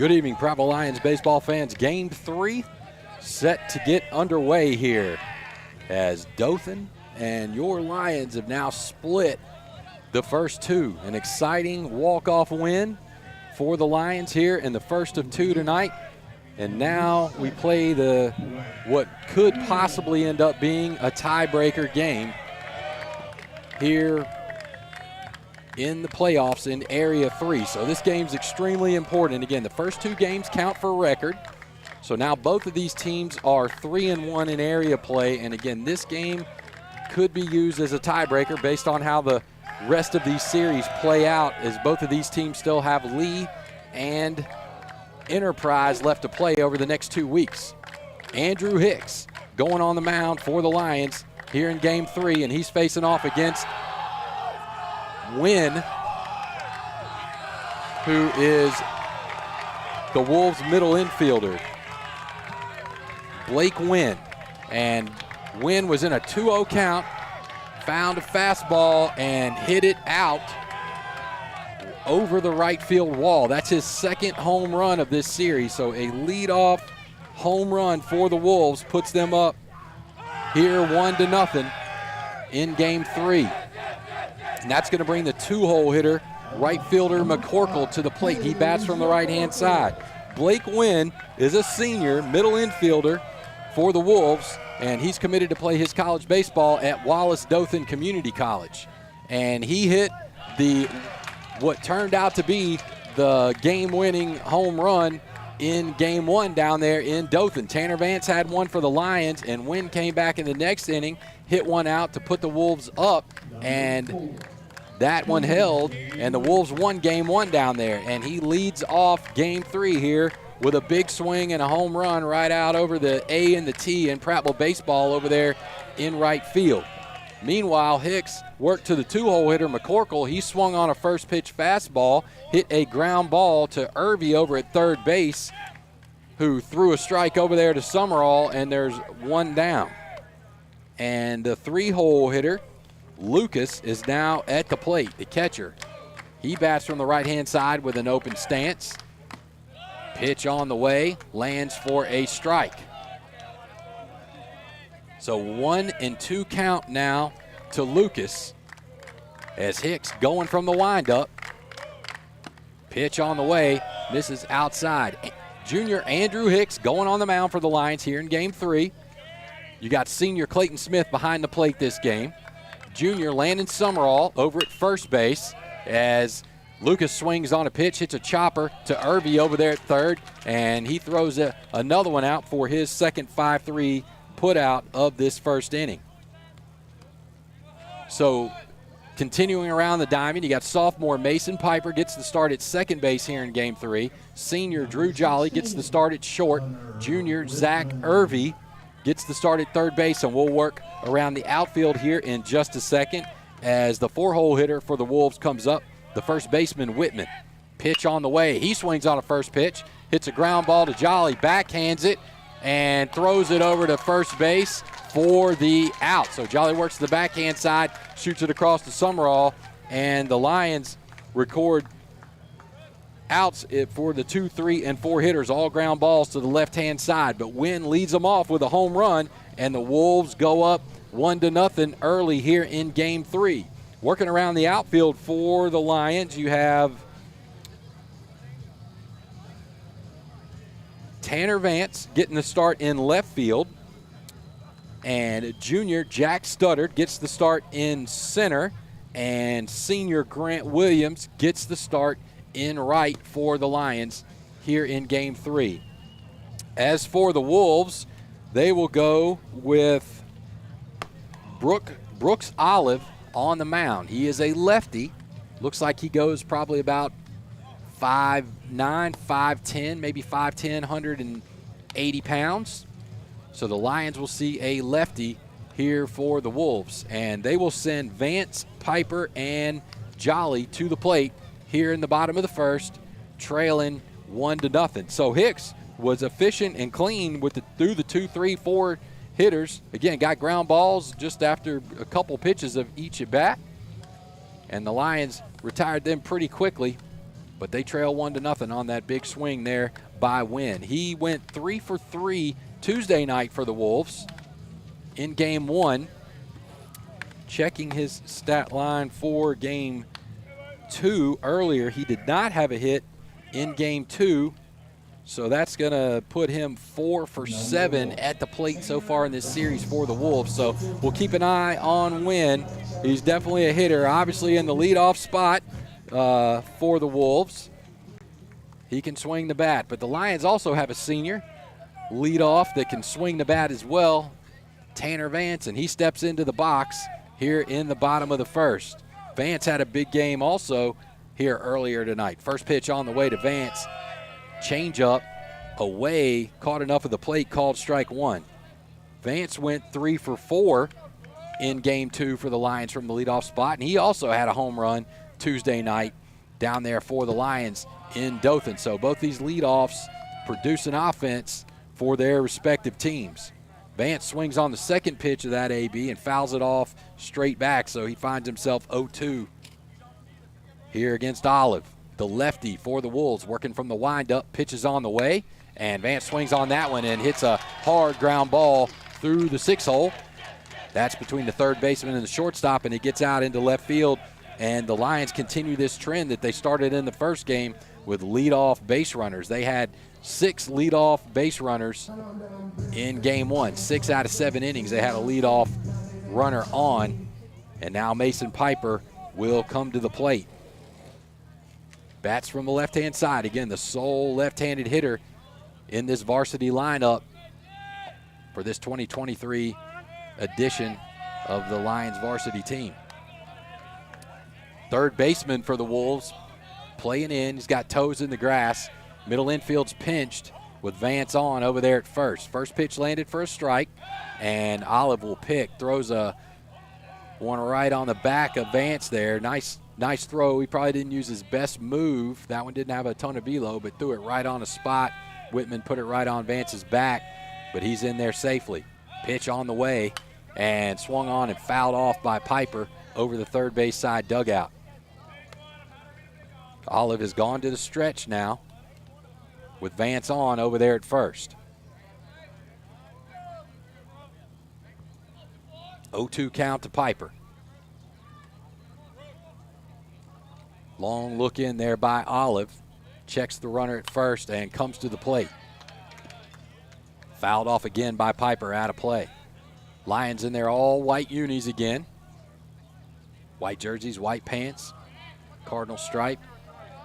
Good evening, Prattville Lions baseball fans. Game 3 set to get underway here as Dothan and your Lions have now split the first two. An exciting walk-off win for the Lions here in the first of two tonight. And now we play what could possibly end up being a tiebreaker game here in the playoffs in Area 3. So this game's extremely important. Again, the first two games count for record. So now both of these teams are 3-1 in area play. And again, this game could be used as a tiebreaker based on how the rest of these series play out, as both of these teams still have Lee and Enterprise left to play over the next 2 weeks. Andrew Hicks going on the mound for the Lions here in Game 3, and he's facing off against Wynn, who is the Wolves' middle infielder, Blake Wynn. And Wynn was in a 2-0 count, found a fastball and hit it out over the right field wall. That's his second home run of this series. So a leadoff home run for the Wolves puts them up here 1-0 in Game 3. And that's going to bring the two-hole hitter, right fielder McCorkle, to the plate. He bats from the right-hand side. Blake Wynn is a senior middle infielder for the Wolves, and he's committed to play his college baseball at Wallace Dothan Community College. And he hit what turned out to be the game-winning home run in Game 1 down there in Dothan. Tanner Vance had one for the Lions, and Wynn came back in the next inning, hit one out to put the Wolves up, and that one held, and the Wolves won Game 1 down there. And he leads off Game 3 here with a big swing and a home run right out over the A and the T in Prattville baseball over there in right field. Meanwhile, Hicks worked to the two-hole hitter, McCorkle. He swung on a first-pitch fastball, hit a ground ball to Irby over at third base, who threw a strike over there to Summerall, and there's one down. And the three-hole hitter, Lucas, is now at the plate, the catcher. He bats from the right-hand side with an open stance. Pitch on the way, lands for a strike. So 1-2 count now to Lucas as Hicks going from the windup. Pitch on the way, misses outside. Junior Andrew Hicks going on the mound for the Lions here in Game 3. You got senior Clayton Smith behind the plate this game. Junior Landon Summerall over at first base as Lucas swings on a pitch, hits a chopper to Irby over there at third, and he throws another one out for his second 5-3 put out of this first inning. So continuing around the diamond, you got sophomore Mason Piper gets the start at second base here in Game 3. Senior Drew Jolly gets the start at short. Junior Zach Irby gets the start at third base, and we'll work around the outfield here in just a second as the four-hole hitter for the Wolves comes up, the first baseman Whitman. Pitch on the way. He swings on a first pitch, hits a ground ball to Jolly, backhands it, and throws it over to first base for the out. So Jolly works to the backhand side, shoots it across to Summerall, and the Lions record outs for the 2, 3, and 4 hitters, all ground balls to the left-hand side. But Wynn leads them off with a home run, and the Wolves go up 1-0 early here in Game 3. Working around the outfield for the Lions, you have Tanner Vance getting the start in left field, and junior Jack Studdard gets the start in center, and senior Grant Williams gets the start in right for the Lions here in Game 3. As for the Wolves, they will go with Brooks Olive on the mound. He is a lefty. Looks like he goes probably about 5'9", 5'10", maybe 5'10", 180 pounds. So the Lions will see a lefty here for the Wolves, and they will send Vance, Piper, and Jolly to the plate here in the bottom of the first, trailing 1-0. So Hicks was efficient and clean through the 2, 3, 4 hitters. Again, got ground balls just after a couple pitches of each at bat, and the Lions retired them pretty quickly but they trail 1-0 on that big swing there by Wynn. He went 3 for 3 Tuesday night for the Wolves in game 1. Checking his stat line for game 2 earlier, he did not have a hit in game 2, so that's going to put him 4 for 7 at the plate so far in this series for the Wolves. So we'll keep an eye on Wynn. He's definitely a hitter, obviously in the leadoff spot for the Wolves. He can swing the bat, but the Lions also have a senior leadoff that can swing the bat as well, Tanner Vance, and he steps into the box here in the bottom of the first. Vance had a big game also here earlier tonight. First pitch on the way to Vance. Changeup away, caught enough of the plate, called strike 1. Vance went 3 for 4 in game 2 for the Lions from the leadoff spot, and he also had a home run Tuesday night down there for the Lions in Dothan. So both these leadoffs produce an offense for their respective teams. Vance swings on the second pitch of that AB and fouls it off straight back, so he finds himself 0-2 here against Olive. The lefty for the Wolves working from the windup, pitches on the way, and Vance swings on that one and hits a hard ground ball through the 6-hole. That's between the third baseman and the shortstop, and it gets out into left field, and the Lions continue this trend that they started in the first game with leadoff base runners. They had 6 leadoff base runners in game 1. 6 out of 7 innings they had a leadoff runner on, and now Mason Piper will come to the plate. Bats from the left-hand side. Again, the sole left-handed hitter in this varsity lineup for this 2023 edition of the Lions varsity team. Third baseman for the Wolves playing in. He's got toes in the grass. Middle infield's pinched with Vance on over there at first. First pitch landed for a strike, and Olive will pick. Throws one right on the back of Vance there. Nice throw. He probably didn't use his best move. That one didn't have a ton of velo, but threw it right on a spot. Whitman put it right on Vance's back, but he's in there safely. Pitch on the way, and swung on and fouled off by Piper over the third base side dugout. Olive has gone to the stretch now with Vance on over there at first. 0-2 count to Piper. Long look in there by Olive. Checks the runner at first and comes to the plate. Fouled off again by Piper, out of play. Lions in their all white unis again. White jerseys, white pants, cardinal stripe,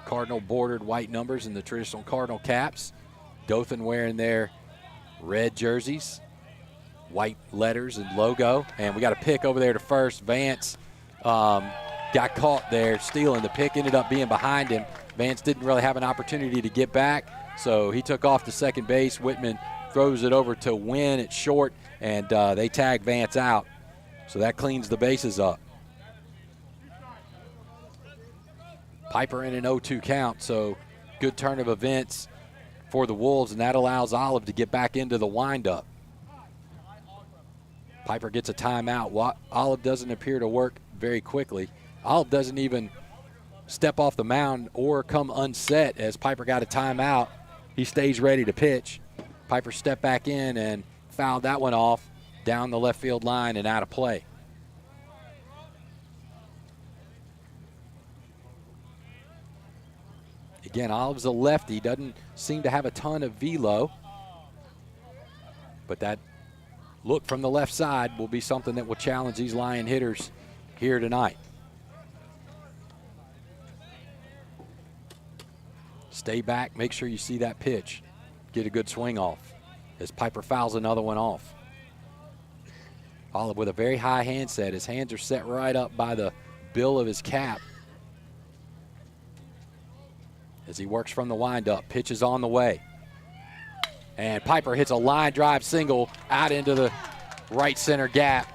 cardinal bordered white numbers and the traditional cardinal caps. Dothan wearing their red jerseys, white letters and logo. And we got a pick over there to first. Vance got caught there stealing. The pick ended up being behind him. Vance didn't really have an opportunity to get back, so he took off to second base. Whitman throws it over to Wynn at short, and they tag Vance out. So that cleans the bases up. Piper in an 0-2 count, so good turn of events for the Wolves, and that allows Olive to get back into the windup. Piper gets a timeout. Olive doesn't appear to work very quickly. Olive doesn't even step off the mound or come unset as Piper got a timeout. He stays ready to pitch. Piper stepped back in and fouled that one off down the left field line and out of play. Again, Olive's a lefty, doesn't seem to have a ton of velo, but that look from the left side will be something that will challenge these Lion hitters here tonight. Stay back, make sure you see that pitch. Get a good swing off as Piper fouls another one off. Olive with a very high hand set. His hands are set right up by the bill of his cap as he works from the windup. Pitches on the way. And Piper hits a line drive single out into the right center gap.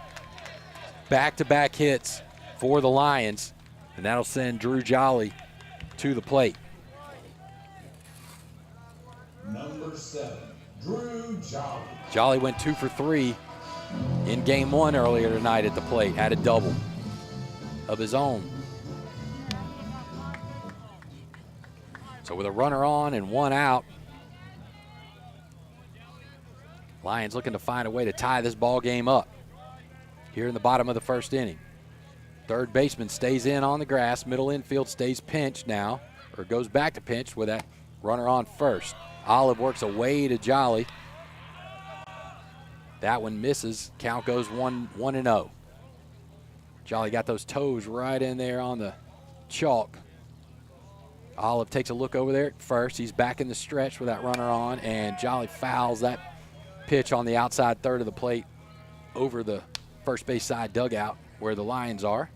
Back-to-back hits for the Lions, and that'll send Drew Jolly to the plate. Number 7, Drew Jolly. Jolly went 2 for 3 in game 1 earlier tonight at the plate. Had a double of his own. So with a runner on and one out, Lions looking to find a way to tie this ball game up here in the bottom of the first inning. Third baseman stays in on the grass. Middle infield stays pinched now, or goes back to pinch with that runner on first. Olive works away to Jolly. That one misses. Count goes 1-0. Jolly got those toes right in there on the chalk. Olive takes a look over there at first. He's back in the stretch with that runner on, and Jolly fouls that pitch on the outside third of the plate over the first base side dugout where the Lions are.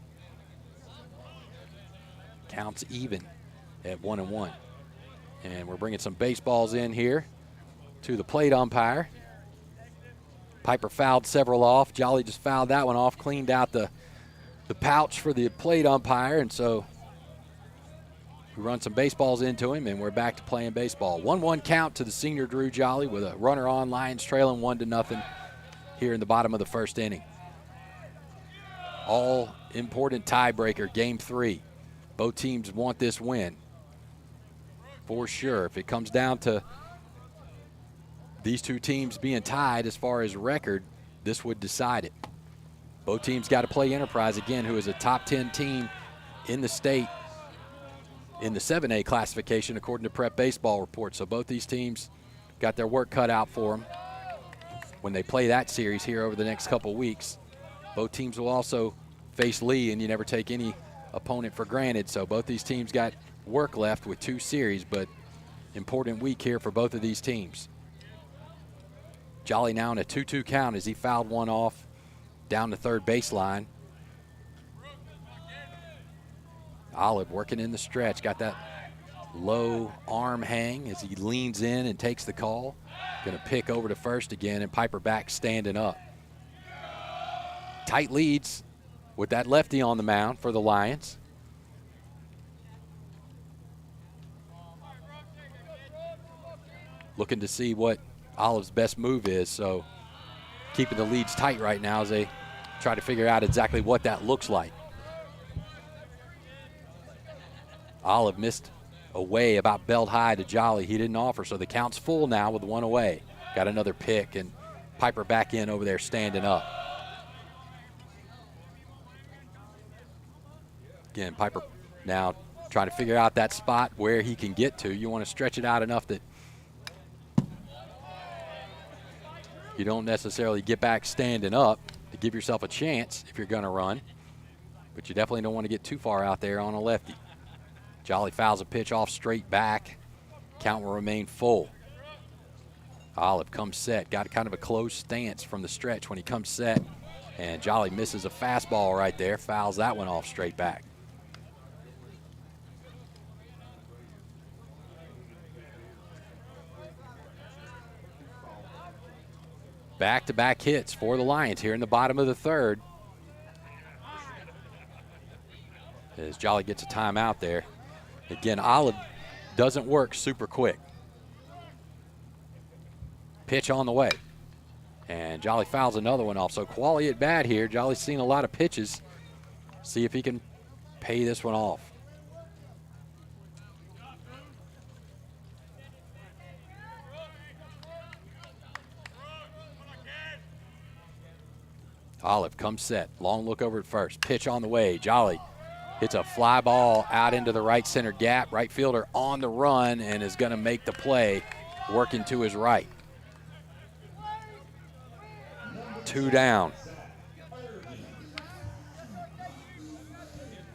Counts even at 1-1. And we're bringing some baseballs in here to the plate umpire. Piper fouled several off. Jolly just fouled that one off, cleaned out the pouch for the plate umpire, and so we run some baseballs into him, and we're back to playing baseball. 1-1 count to the senior Drew Jolly with a runner on. Lions trailing 1-0 here in the bottom of the first inning. All important tiebreaker, game 3. Both teams want this win for sure. If it comes down to these two teams being tied as far as record, this would decide it. Both teams got to play Enterprise again, who is a top 10 team in the state in the 7A classification according to Prep Baseball Report. So both these teams got their work cut out for them when they play that series here over the next couple weeks. Both teams will also face Lee, and you never take any opponent for granted. So both these teams got work left with 2 series, but important week here for both of these teams. Jolly now in a 2-2 count as he fouled one off down the third baseline. Olive working in the stretch, got that low arm hang as he leans in and takes the call. Gonna pick over to first again, and Piper back standing up. Tight leads with that lefty on the mound for the Lions. Looking to see what Olive's best move is, so keeping the leads tight right now as they try to figure out exactly what that looks like. Olive missed away about belt high to Jolly. He didn't offer, so the count's full now with one away. Got another pick, and Piper back in over there standing up. Again, Piper now trying to figure out that spot where he can get to. You want to stretch it out enough that you don't necessarily get back standing up to give yourself a chance if you're going to run, but you definitely don't want to get too far out there on a lefty. Jolly fouls a pitch off straight back. Count will remain full. Olive comes set. Got kind of a close stance from the stretch when he comes set, and Jolly misses a fastball right there. Fouls that one off straight back. Back-to-back hits for the Lions here in the bottom of the third. As Jolly gets a timeout there. Again, Olive doesn't work super quick. Pitch on the way. And Jolly fouls another one off. So quality at bat here. Jolly's seen a lot of pitches. See if he can pay this one off. Olive comes set. Long look over at first. Pitch on the way. Jolly hits a fly ball out into the right center gap. Right fielder on the run and is going to make the play, working to his right. 2 down.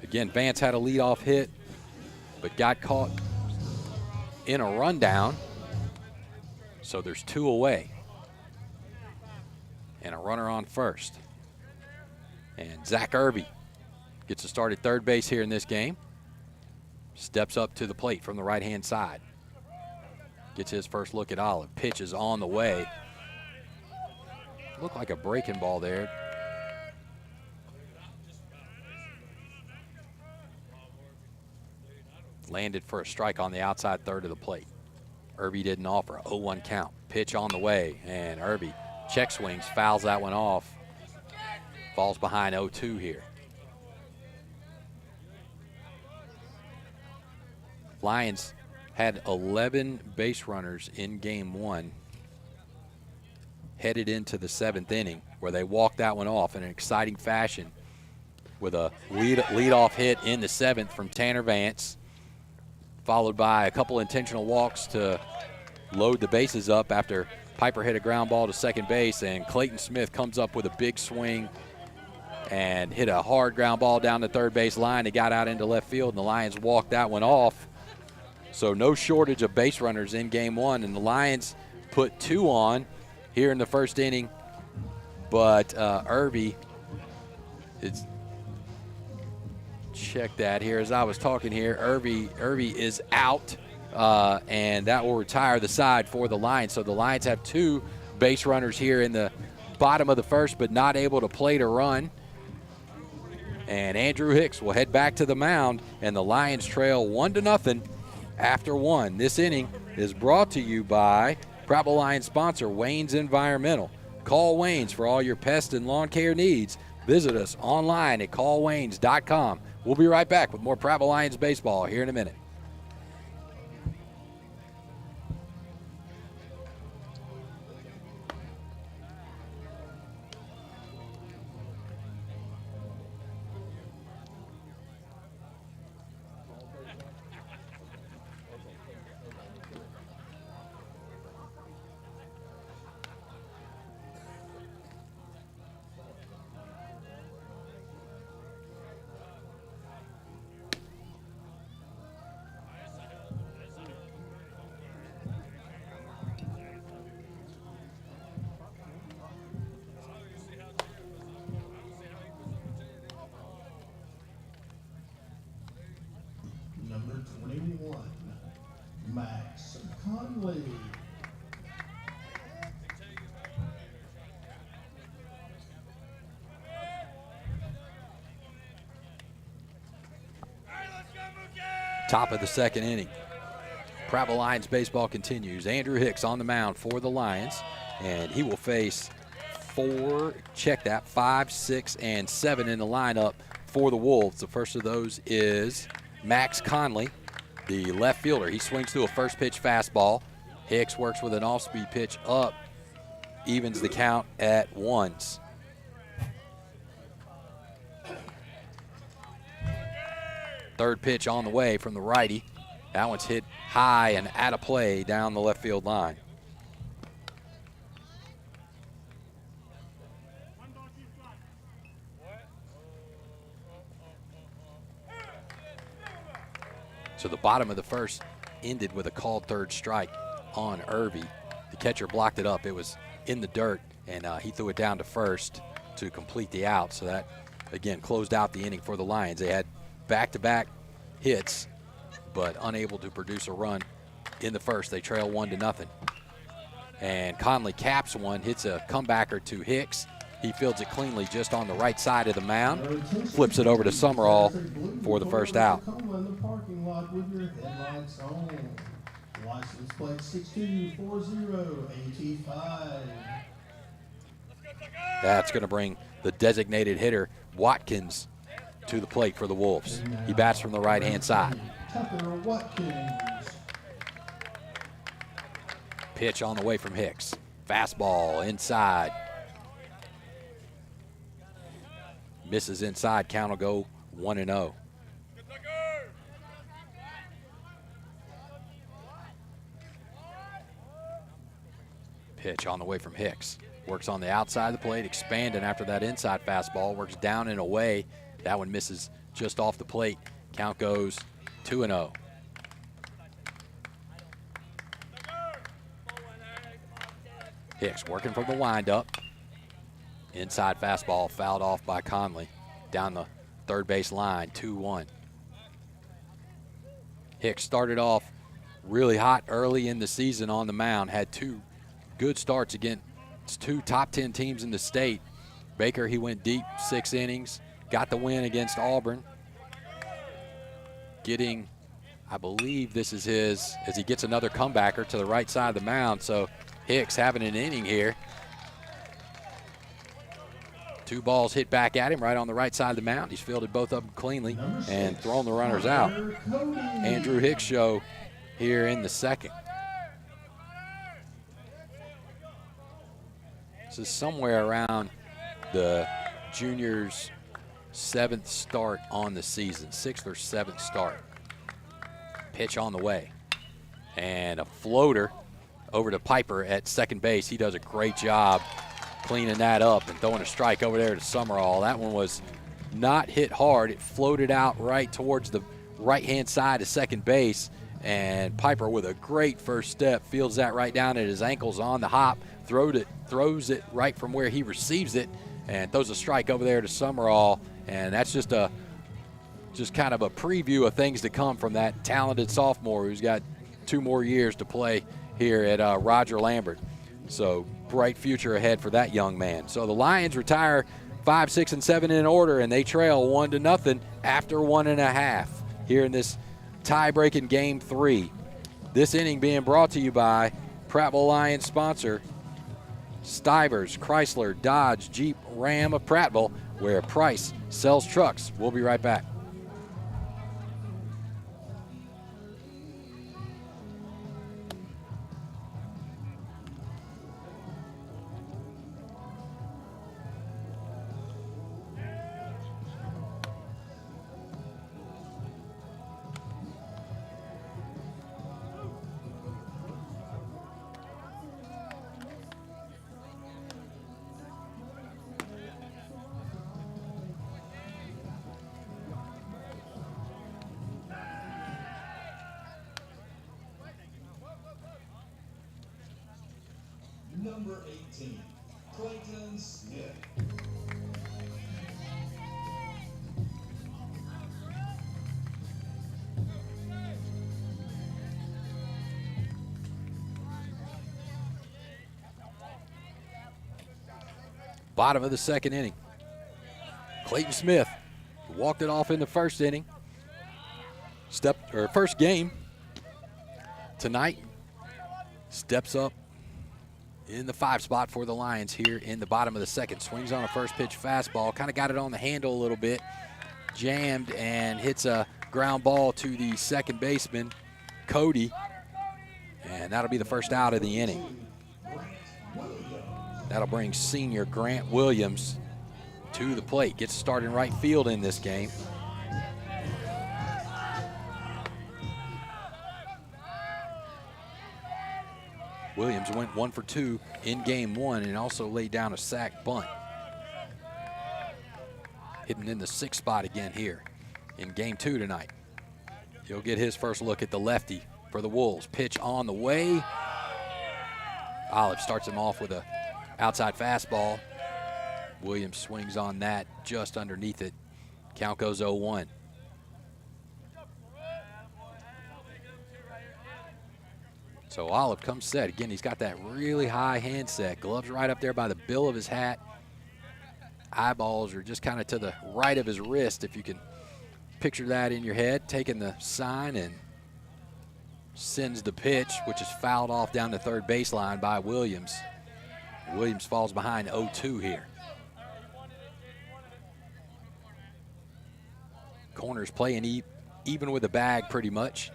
Again, Vance had a leadoff hit, but got caught in a rundown. So there's 2 away. And a runner on first. And Zach Irby gets a start at third base here in this game. Steps up to the plate from the right-hand side. Gets his first look at Olive. Pitch is on the way. Looked like a breaking ball there. Landed for a strike on the outside third of the plate. Irby didn't offer. 0-1 count. Pitch on the way, and Irby check swings, fouls that one off. Falls behind 0-2 here. Lions had 11 base runners in game one, headed into the 7th inning, where they walked that one off in an exciting fashion with a leadoff hit in the 7th from Tanner Vance, followed by a couple intentional walks to load the bases up after Piper hit a ground ball to second base, and Clayton Smith comes up with a big swing and hit a hard ground ball down the third base line. It got out into left field, and the Lions walked that one off. So no shortage of base runners in game one, and the Lions put 2 on here in the first inning, but Irby, check that here as I was talking here. Irby is out, and that will retire the side for the Lions. So the Lions have 2 base runners here in the bottom of the first, but not able to plate a run. And Andrew Hicks will head back to the mound, and the Lions trail 1-0 after 1. This inning is brought to you by Prattville Lions sponsor Wayne's Environmental. Call Wayne's for all your pest and lawn care needs. Visit us online at callwaynes.com. We'll be right back with more Prattville Lions baseball here in a minute. Number 21, Max Conley. Top of the second inning. Prattville Lions baseball continues. Andrew Hicks on the mound for the Lions, and he will face 5, 6, and 7 in the lineup for the Wolves. The first of those is Max Conley, the left fielder. He swings through a first pitch fastball. Hicks works with an off-speed pitch up, evens the count at 1s. Third pitch on the way from the righty. That one's hit high and out of play down the left field line. So the bottom of the first ended with a called third strike on Irby. The catcher blocked it up. It was in the dirt, and he threw it down to first to complete the out. So that, again, closed out the inning for the Lions. They had back-to-back hits, but unable to produce a run in the first. They trail 1-0. And Conley caps one, hits a comebacker to Hicks. He fields it cleanly just on the right side of the mound, flips it over to Summerall for the first out. License plate 624085. That's going to bring the designated hitter, Watkins, to the plate for the Wolves. He bats from the right-hand side. Pitch on the way from Hicks. Fastball inside. Misses inside. Count will go 1-0. Pitch on the way from Hicks. Works on the outside of the plate, expanding after that inside fastball. Works down and away. That one misses just off the plate. Count goes 2-0. Hicks working from the windup. Inside fastball fouled off by Conley. Down the third base line, 2-1. Hicks started off really hot early in the season on the mound. Had 2 good starts against 2 top 10 teams in the state. Baker, he went deep, 6 innings. Got the win against Auburn. Getting, I believe this is his, as he gets another comebacker to the right side of the mound. So Hicks having an inning here. 2 balls hit back at him right on the right side of the mound. He's fielded both of them cleanly and thrown the runners out. Andrew Hicks show here in the second. This is somewhere around the juniors' 7th start on the season, 6th or 7th start. Pitch on the way. And a floater over to Piper at second base. He does a great job cleaning that up and throwing a strike over there to Summerall. That one was not hit hard. It floated out right towards the right-hand side of second base, and Piper with a great first step fields that right down at his ankles on the hop, throws it right from where he receives it, and throws a strike over there to Summerall. And that's just kind of a preview of things to come from that talented sophomore who's got 2 more years to play here at Roger Lambert. So bright future ahead for that young man. So the Lions retire 5, 6, and 7 in order, and they trail 1-0 after 1.5 here in this tie-breaking Game 3. This inning being brought to you by Prattville Lions sponsor Stivers, Chrysler, Dodge, Jeep, Ram of Prattville, where Price sells trucks. We'll be right back. Number 18, Clayton Smith. Bottom of the second inning. Clayton Smith walked it off in the first inning. First game tonight. Steps up in the 5 spot for the Lions here in the bottom of the second. Swings on a first pitch fastball. Kind of got it on the handle a little bit. Jammed and hits a ground ball to the second baseman, Cody. And that'll be the first out of the inning. That'll bring senior Grant Williams to the plate. Gets started in right field in this game. Williams went 1 for 2 in Game 1 and also laid down a sac bunt. Hitting in the 6th spot again here in Game 2 tonight. He'll get his first look at the lefty for the Wolves. Pitch on the way. Olive starts him off with a outside fastball. Williams swings on that just underneath it. Count goes 0-1. So Olive comes set. Again, he's got that really high hand set. Gloves right up there by the bill of his hat. Eyeballs are just kind of to the right of his wrist, if you can picture that in your head. Taking the sign and sends the pitch, which is fouled off down the third baseline by Williams. Williams falls behind 0-2 here. Corners playing even with the bag pretty much.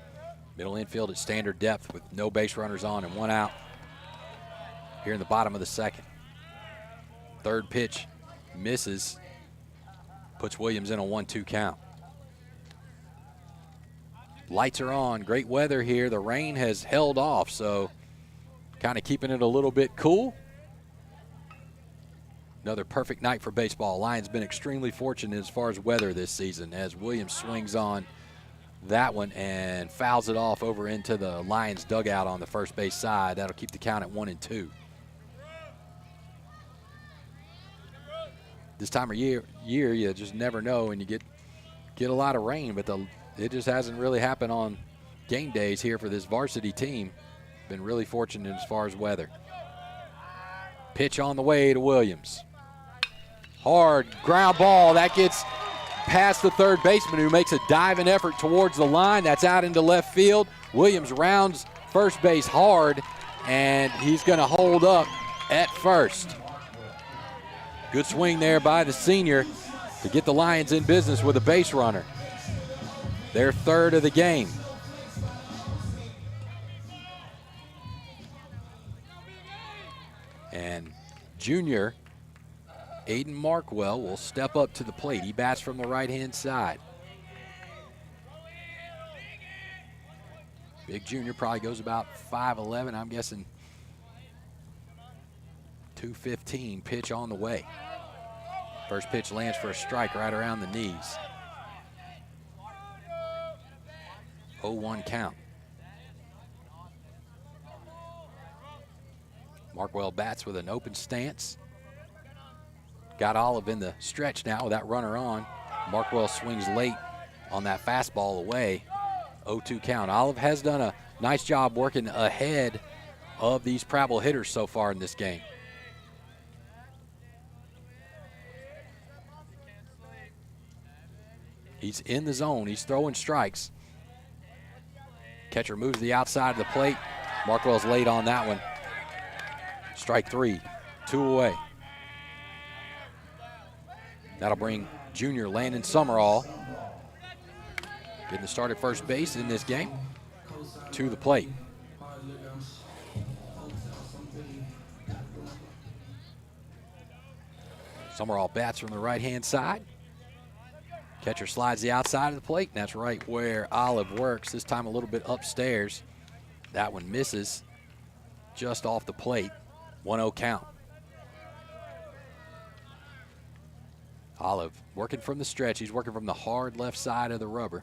Middle infield at standard depth with no base runners on and 1 out here in the bottom of the second. Third pitch misses, puts Williams in a 1-2 count. Lights are on, great weather here. The rain has held off, so kind of keeping it a little bit cool. Another perfect night for baseball. Lions been extremely fortunate as far as weather this season, as Williams swings on that one and fouls it off over into the Lions dugout on the first base side. That'll keep the count at 1-2. This time of year you just never know, and you get a lot of rain, but it just hasn't really happened on game days here for this varsity team. Been really fortunate as far as weather. Pitch on the way to Williams. Hard ground ball. That gets past the third baseman, who makes a diving effort towards the line. That's out into left field. Williams rounds first base hard, and he's going to hold up at first. Good swing there by the senior to get the Lions in business with a base runner. Their third of the game. And junior Aiden Markwell will step up to the plate. He bats from the right-hand side. Big junior probably goes about 5'11", I'm guessing 215. Pitch on the way. First pitch lands for a strike right around the knees. 0-1 count. Markwell bats with an open stance. Got Olive in the stretch now with that runner on. Markwell swings late on that fastball away. 0-2 count. Olive has done a nice job working ahead of these Prattville hitters so far in this game. He's in the zone. He's throwing strikes. Catcher moves to the outside of the plate. Markwell's late on that one. Strike 3, 2 away. That'll bring junior Landon Summerall, getting the start at first base in this game, to the plate. Summerall bats from the right-hand side. Catcher slides the outside of the plate, and that's right where Olive works, this time a little bit upstairs. That one misses just off the plate. 1-0 count. Olive working from the stretch. He's working from the hard left side of the rubber.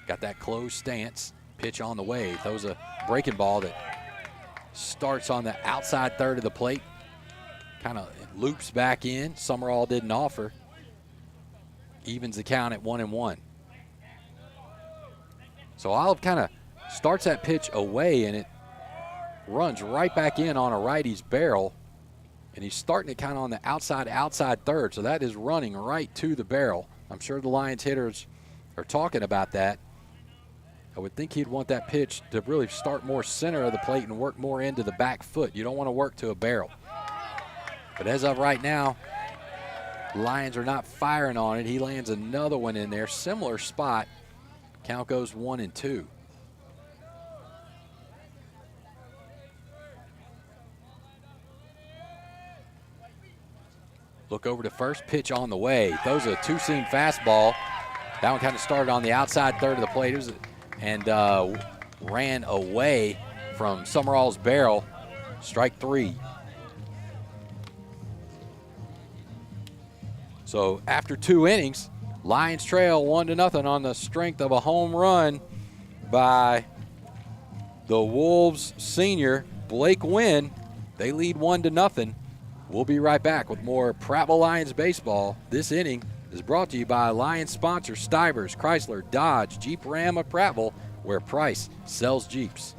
Got that closed stance. Pitch on the way. Throws a breaking ball that starts on the outside third of the plate. Kind of loops back in. Summerall didn't offer. Evens the count at 1-1. So Olive kind of starts that pitch away, and it runs right back in on a righty's barrel. And he's starting it kind of on the outside third. So that is running right to the barrel. I'm sure the Lions hitters are talking about that. I would think he'd want that pitch to really start more center of the plate and work more into the back foot. You don't want to work to a barrel. But as of right now, Lions are not firing on it. He lands another one in there. Similar spot. Count goes 1-2. Look over to first, pitch on the way. Throws a two-seam fastball. That one kind of started on the outside third of the plate and ran away from Summerall's barrel. Strike 3. So after 2 innings, Lions trail 1-0 on the strength of a home run by the Wolves senior, Blake Wynn. They lead 1-0. We'll be right back with more Prattville Lions baseball. This inning is brought to you by Lions sponsor Stivers, Chrysler, Dodge, Jeep Ram of Prattville, where Price sells Jeeps.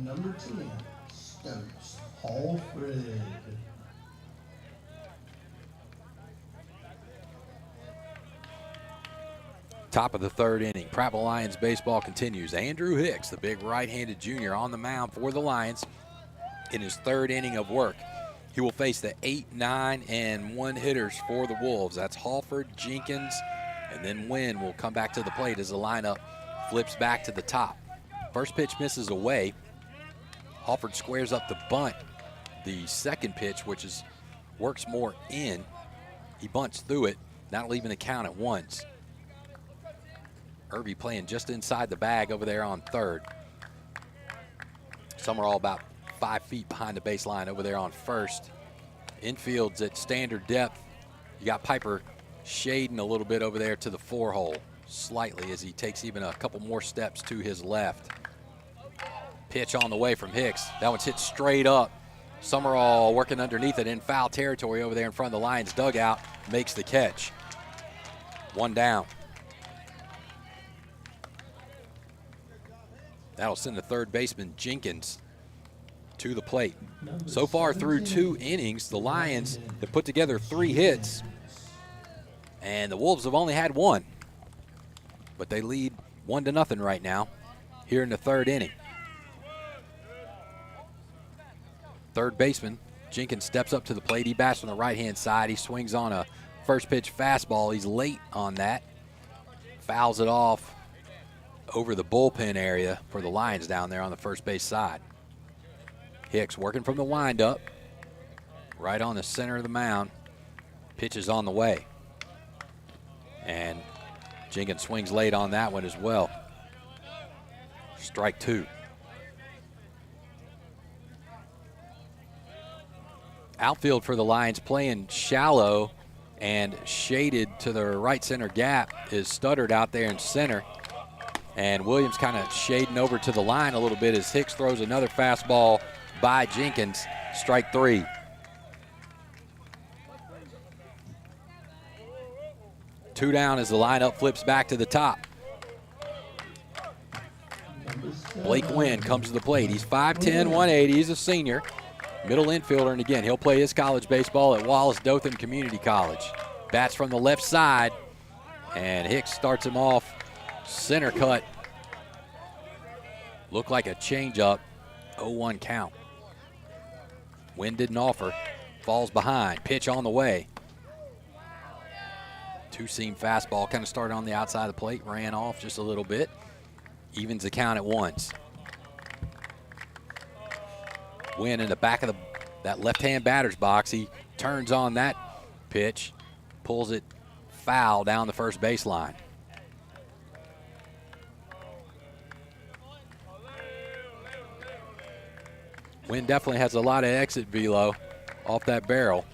Number 10, Stokes Alfred. Top of the 3rd inning. Prattville Lions baseball continues. Andrew Hicks, the big right-handed junior, on the mound for the Lions in his 3rd inning of work. He will face the 8, 9, and 1 hitters for the Wolves. That's Halford, Jenkins, and then Wynn will come back to the plate as the lineup flips back to the top. First pitch misses away. Halford squares up the bunt. The second pitch, which works more in, he bunts through it, not leaving the count at 1s. Irby playing just inside the bag over there on 3rd. Summerall about 5 feet behind the baseline over there on first. Infield's at standard depth. You got Piper shading a little bit over there to the 4-hole, slightly, as he takes even a couple more steps to his left. Pitch on the way from Hicks. That one's hit straight up. Summerall working underneath it in foul territory over there in front of the Lions dugout, makes the catch. 1 down. That'll send the third baseman Jenkins to the plate. So far through 2 innings, the Lions have put together 3 hits, and the Wolves have only had 1. But they lead 1-0 right now here in the 3rd inning. Third baseman Jenkins steps up to the plate. He bats from the right-hand side. He swings on a first pitch fastball. He's late on that. Fouls it off over the bullpen area for the Lions down there on the first base side. Hicks working from the windup, right on the center of the mound. Pitch is on the way. And Jenkins swings late on that one as well. Strike 2. Outfield for the Lions playing shallow and shaded to the right center gap is Studdard out there in center. And Williams kind of shading over to the line a little bit as Hicks throws another fastball by Jenkins. Strike 3. Two down as the lineup flips back to the top. Blake Wynn comes to the plate. He's 5'10", 180. He's a senior. Middle infielder, and again, he'll play his college baseball at Wallace Dothan Community College. Bats from the left side, and Hicks starts him off center cut. Looked like a changeup, 0-1 count. Wynn didn't offer, falls behind, pitch on the way. Two-seam fastball, kind of started on the outside of the plate, ran off just a little bit. Evens the count at once. Wynn in the back of that left-hand batter's box. He turns on that pitch, pulls it foul down the first baseline. Wynn definitely has a lot of exit velo off that barrel.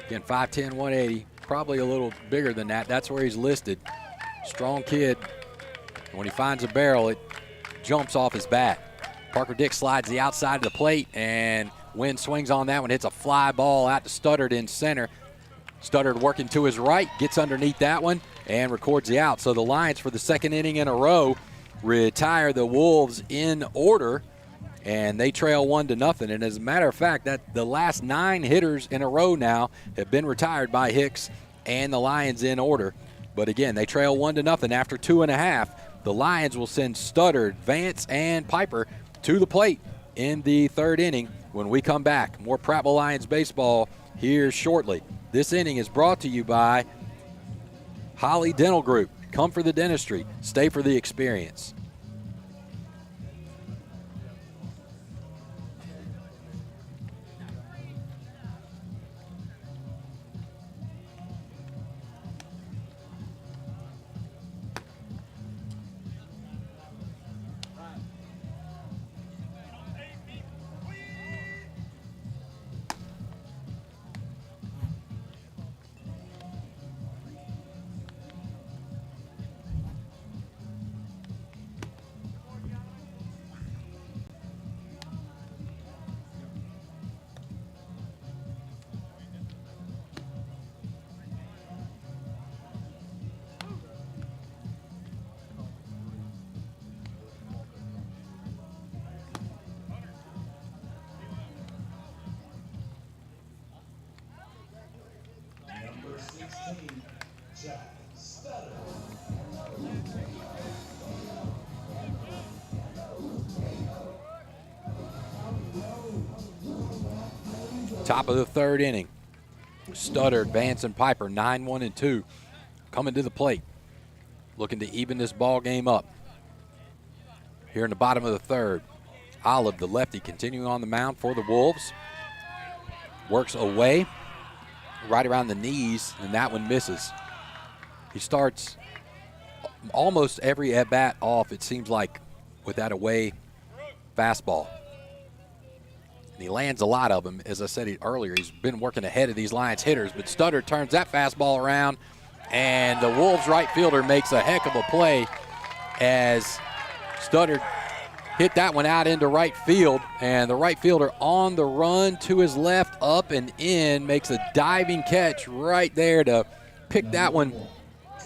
Again, 5'10", 180, probably a little bigger than that. That's where he's listed. Strong kid. When he finds a barrel, it jumps off his bat. Parker Dick slides the outside of the plate, and Wynn swings on that one, hits a fly ball out to Studdard in center. Studdard working to his right, gets underneath that one, and records the out. So the Lions, for the 2nd inning in a row, retire the Wolves in order, and they trail 1-0. And as a matter of fact, that the last 9 hitters in a row now have been retired by Hicks and the Lions in order. But again, they trail 1-0 after 2.5. The Lions will send Studdard, Vance, and Piper to the plate in the 3rd inning. When we come back, more Prattville Lions baseball here shortly. This inning is brought to you by Holly Dental Group. Come for the dentistry. Stay for the experience. Number 16, Jack Studdard. Top of the 3rd inning. Studdard, Vance, and Piper, 9-1-2, coming to the plate, looking to even this ball game up. Here in the bottom of the 3rd, Olive, the lefty, continuing on the mound for the Wolves. Works away, right around the knees, and that one misses. He starts almost every at-bat off, it seems like, with that away fastball. And he lands a lot of them. As I said earlier, he's been working ahead of these Lions hitters, but Studdard turns that fastball around, and the Wolves right fielder makes a heck of a play as Studdard hit that one out into right field, and the right fielder on the run to his left, up and in, makes a diving catch right there to pick that one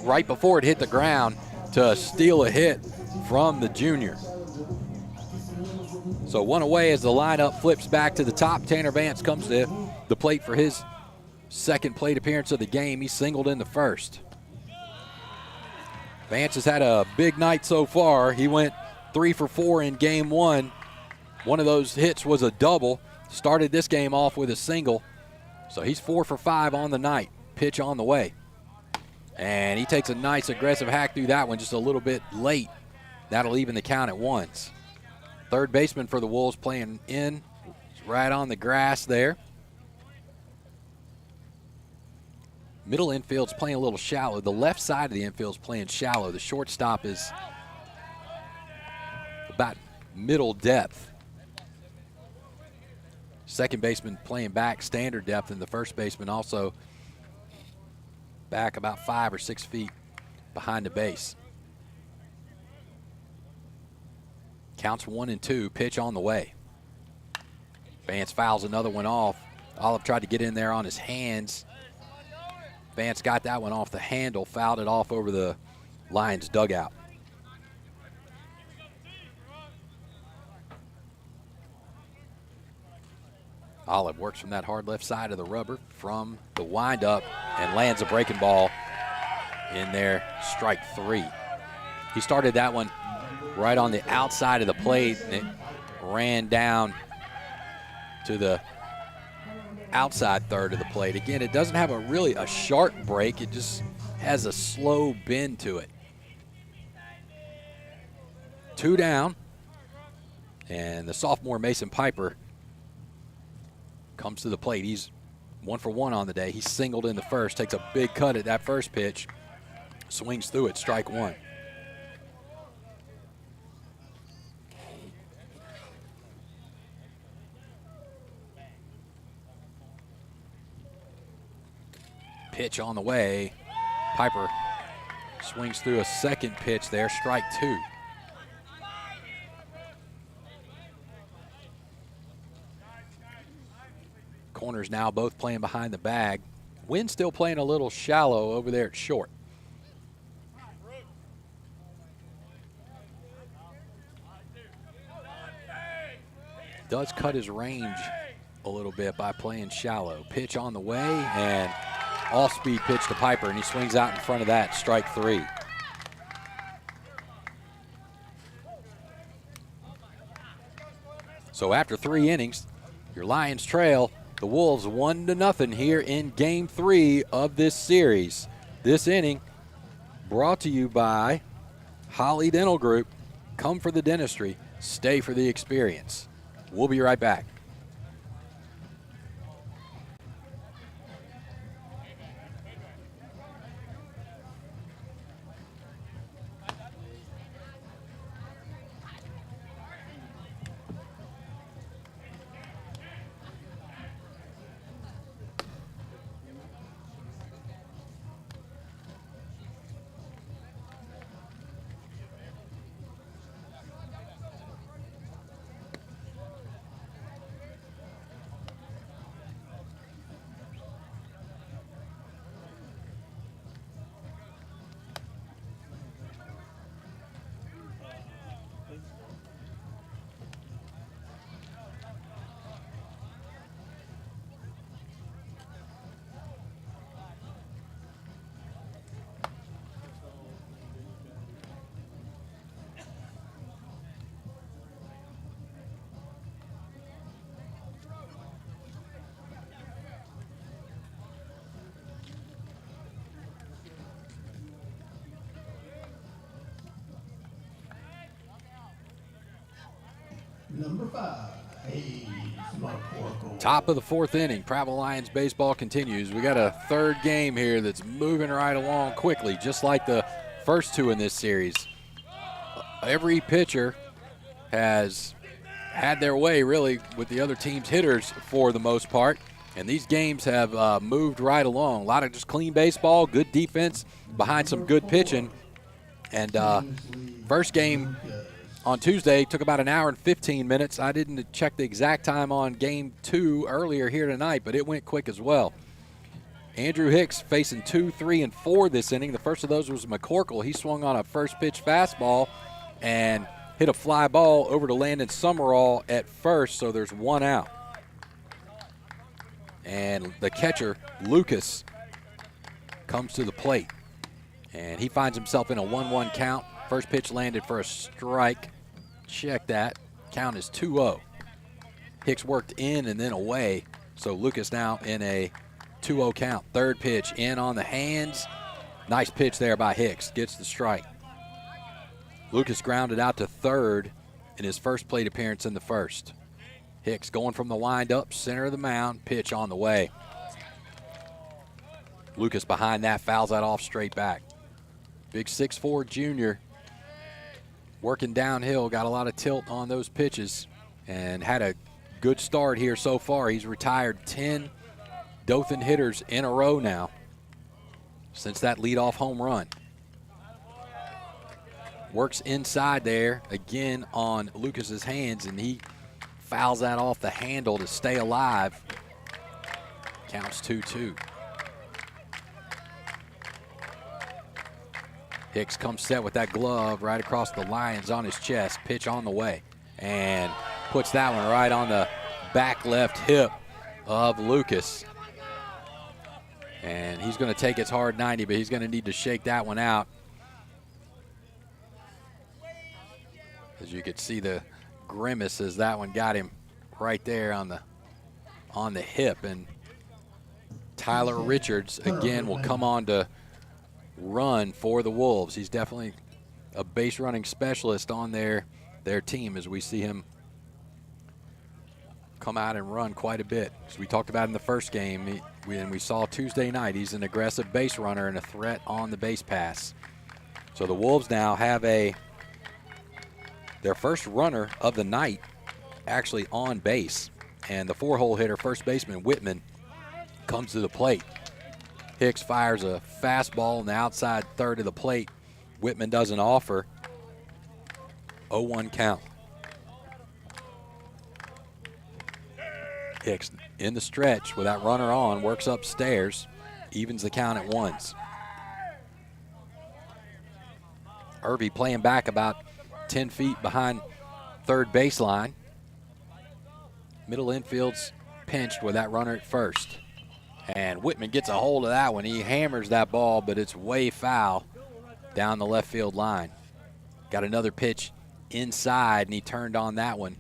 right before it hit the ground to steal a hit from the junior. So one away as the lineup flips back to the top. Tanner Vance comes to the plate for his second plate appearance of the game. He singled in the first. Vance has had a big night so far. He went 3 for 4 in game one. One of those hits was a double. Started this game off with a single. So he's 4 for 5 on the night. Pitch on the way. And he takes a nice aggressive hack through that one just a little bit late. That'll even the count at ones. Third baseman for the Wolves playing in, right on the grass there. Middle infield's playing a little shallow. The left side of the infield's playing shallow. The shortstop is about middle depth. Second baseman playing back standard depth, and the first baseman also back about 5 or 6 feet behind the base. Counts 1 and 2, pitch on the way. Vance fouls another one off. Olive tried to get in there on his hands. Vance got that one off the handle, fouled it off over the Lions dugout. Olive works from that hard left side of the rubber from the windup and lands a breaking ball in there, strike 3. He started that one right on the outside of the plate, and it ran down to the outside third of the plate. Again, it doesn't have a sharp break. It just has a slow bend to it. 2 down, and the sophomore Mason Piper comes to the plate. He's 1 for 1 on the day. He singled in the first, takes a big cut at that first pitch, swings through it, strike 1. Pitch on the way. Piper swings through a second pitch there, strike 2. Corners now both playing behind the bag. Wynn still playing a little shallow over there at short. Does cut his range a little bit by playing shallow. Pitch on the way, and off-speed pitch to Piper, and he swings out in front of that, strike 3. So after 3 innings, your Lions trail the Wolves 1-0 here in Game 3 of this series. This inning brought to you by Holly Dental Group. Come for the dentistry, stay for the experience. We'll be right back. Number 5, Hayes McCorkle. Top of the 4th inning, Prattville Lions baseball continues. We got a third game here that's moving right along quickly, just like the first 2 in this series. Every pitcher has had their way, really, with the other team's hitters for the most part. And these games have moved right along. A lot of just clean baseball, good defense behind some good pitching. And first game on Tuesday took about an hour and 15 minutes. I didn't check the exact time on game 2 earlier here tonight, but it went quick as well. Andrew Hicks facing 2, 3, and 4 this inning. The first of those was McCorkle. He swung on a first pitch fastball and hit a fly ball over to Landon Summerall at first, so there's 1 out. And the catcher, Lucas, comes to the plate. And he finds himself in a 1-1 count. First pitch landed for a strike. Check that. Count is 2-0. Hicks worked in and then away. So Lucas now in a 2-0 count. Third pitch in on the hands. Nice pitch there by Hicks. Gets the strike. Lucas grounded out to third in his first plate appearance in the first. Hicks going from the windup, center of the mound, pitch on the way. Lucas behind that, fouls that off straight back. Big 6'4" junior, working downhill, got a lot of tilt on those pitches and had a good start here so far. He's retired 10 Dothan hitters in a row now since that leadoff home run. Works inside there, again on Lucas's hands, and he fouls that off the handle to stay alive. Counts 2-2. Hicks comes set with that glove right across the lines on his chest. Pitch on the way. And puts that one right on the back left hip of Lucas. And he's going to take his hard 90, but he's going to need to shake that one out. As you could see the grimace as that one got him right there on the hip. And Tyler Richards again will come on to run for the Wolves. He's definitely a base running specialist on their team, as we see him come out and run quite a bit. As we talked about in the first game, we saw Tuesday night, he's an aggressive base runner and a threat on the base pass. So the Wolves now have their first runner of the night actually on base. And the 4-hole hitter, first baseman Whitman, comes to the plate. Hicks fires a fastball on the outside third of the plate. Whitman doesn't offer. 0-1 count. Hicks in the stretch with that runner on, works upstairs, evens the count at 1s. Irby playing back about 10 feet behind third baseline. Middle infield's pinched with that runner at first. And Whitman gets a hold of that one. He hammers that ball, but it's way foul down the left field line. Got another pitch inside, and he turned on that one.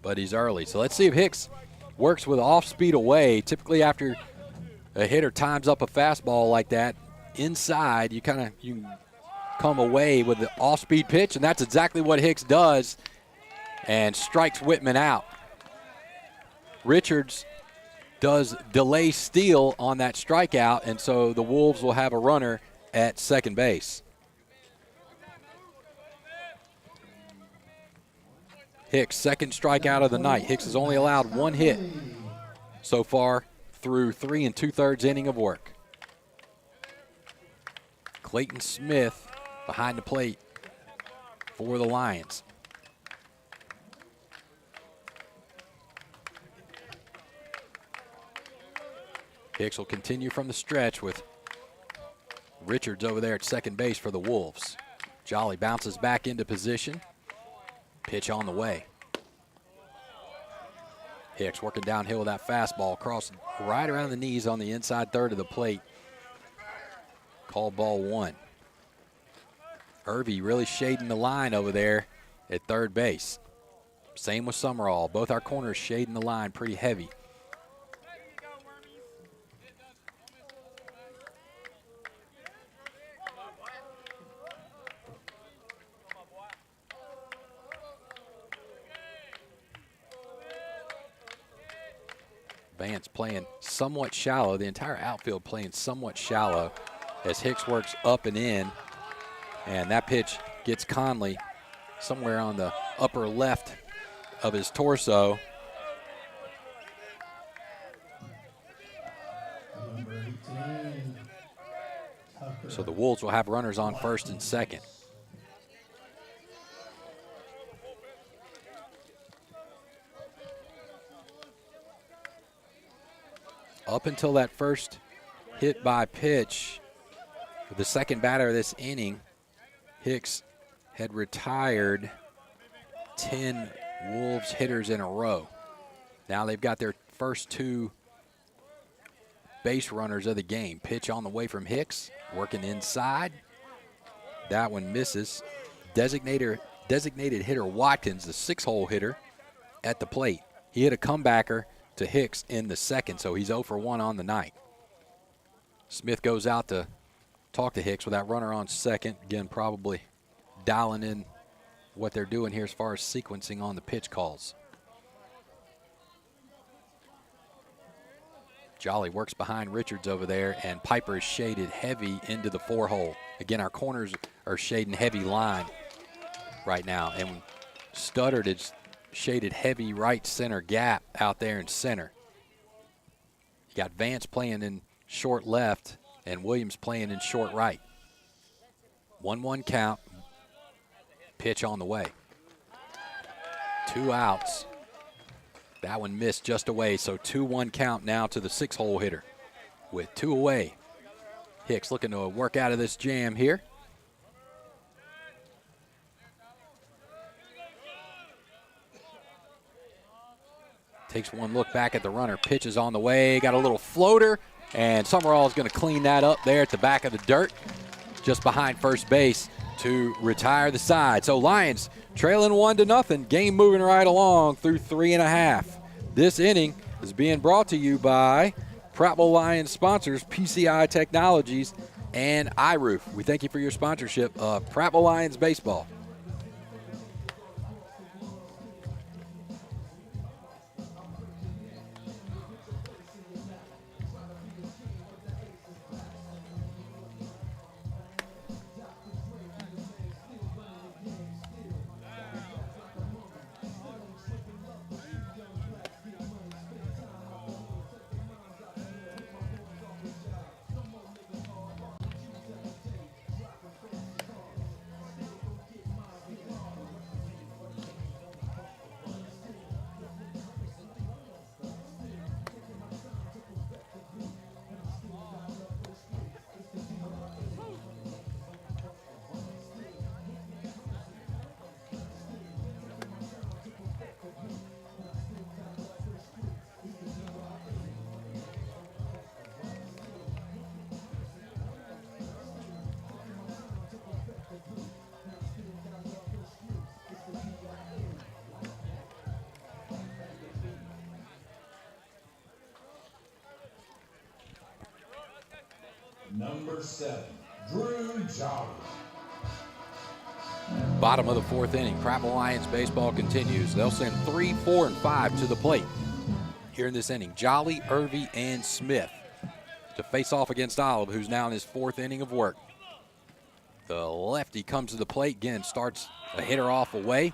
But he's early. So let's see if Hicks works with off-speed away. Typically after a hitter times up a fastball like that, inside, you come away with the off-speed pitch, and that's exactly what Hicks does and strikes Whitman out. Richards does delay steal on that strikeout, and so the Wolves will have a runner at second base. Hicks, second strikeout of the night. Hicks has only allowed 1 hit so far through 3 2/3 inning of work. Clayton Smith behind the plate for the Lions. Hicks will continue from the stretch with Richards over there at second base for the Wolves. Jolly bounces back into position. Pitch on the way. Hicks working downhill with that fastball across right around the knees on the inside third of the plate. Call ball 1. Irby really shading the line over there at third base. Same with Summerall. Both our corners shading the line pretty heavy. Vance playing somewhat shallow. The entire outfield playing somewhat shallow as Hicks works up and in. And that pitch gets Conley somewhere on the upper left of his torso. Number 18, Tucker. So the Wolves will have runners on first and second. Up until that first hit by pitch, the second batter of this inning, Hicks had retired 10 Wolves hitters in a row. Now they've got their first 2 base runners of the game. Pitch on the way from Hicks, working inside. That one misses. Designated hitter Watkins, the 6-hole hitter, at the plate. He hit a comebacker to Hicks in the second, so he's 0 for 1 on the night. Smith goes out to talk to Hicks with that runner on second. Again, probably dialing in what they're doing here as far as sequencing on the pitch calls. Jolly works behind Richards over there, and Piper is shaded heavy into the 4-hole. Again, our corners are shading heavy line right now, and Studdard is shaded heavy right center gap out there in center. You got Vance playing in short left and Williams playing in short right. 1-1 count. Pitch on the way. 2 outs. That one missed just away, so 2-1 count now to the 6-hole hitter with 2 away. Hicks looking to work out of this jam here. Takes one look back at the runner. Pitch is on the way. Got a little floater, and Summerall is going to clean that up there at the back of the dirt, just behind first base to retire the side. So Lions trailing 1-0. Game moving right along through 3.5. This inning is being brought to you by Prattville Lions sponsors PCI Technologies and iRoof. We thank you for your sponsorship of Prattville Lions baseball. Number 7, Drew Jolly. Bottom of the 4th inning. Prattville Lions baseball continues. They'll send 3, 4, and 5 to the plate here in this inning. Jolly, Irvy, and Smith to face off against Olive, who's now in his 4th inning of work. The lefty comes to the plate again, starts a hitter off away.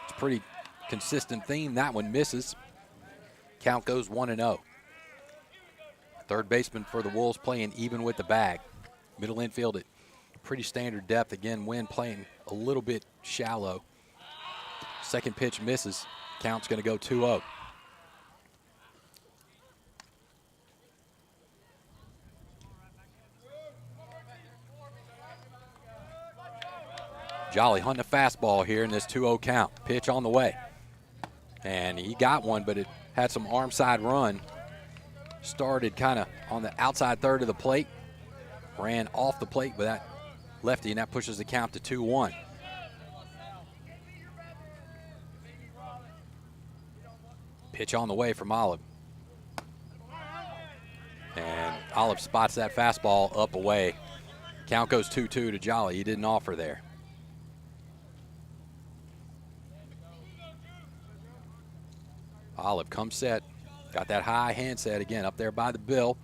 It's a pretty consistent theme. That one misses. Count goes 1-0. Third baseman for the Wolves playing even with the bag. Middle infield at pretty standard depth. Again, Wynn playing a little bit shallow. Second pitch misses. Count's going to go 2-0. Jolly hunting a fastball here in this 2-0 count. Pitch on the way. And he got one, but it had some arm side run. Started kind of on the outside third of the plate. Ran off the plate with that lefty, and that pushes the count to 2-1. Pitch on the way from Olive. And Olive spots that fastball up away. Count goes 2-2 to Jolly. He didn't offer there. Olive comes set. Got that high handset again up there by the bill.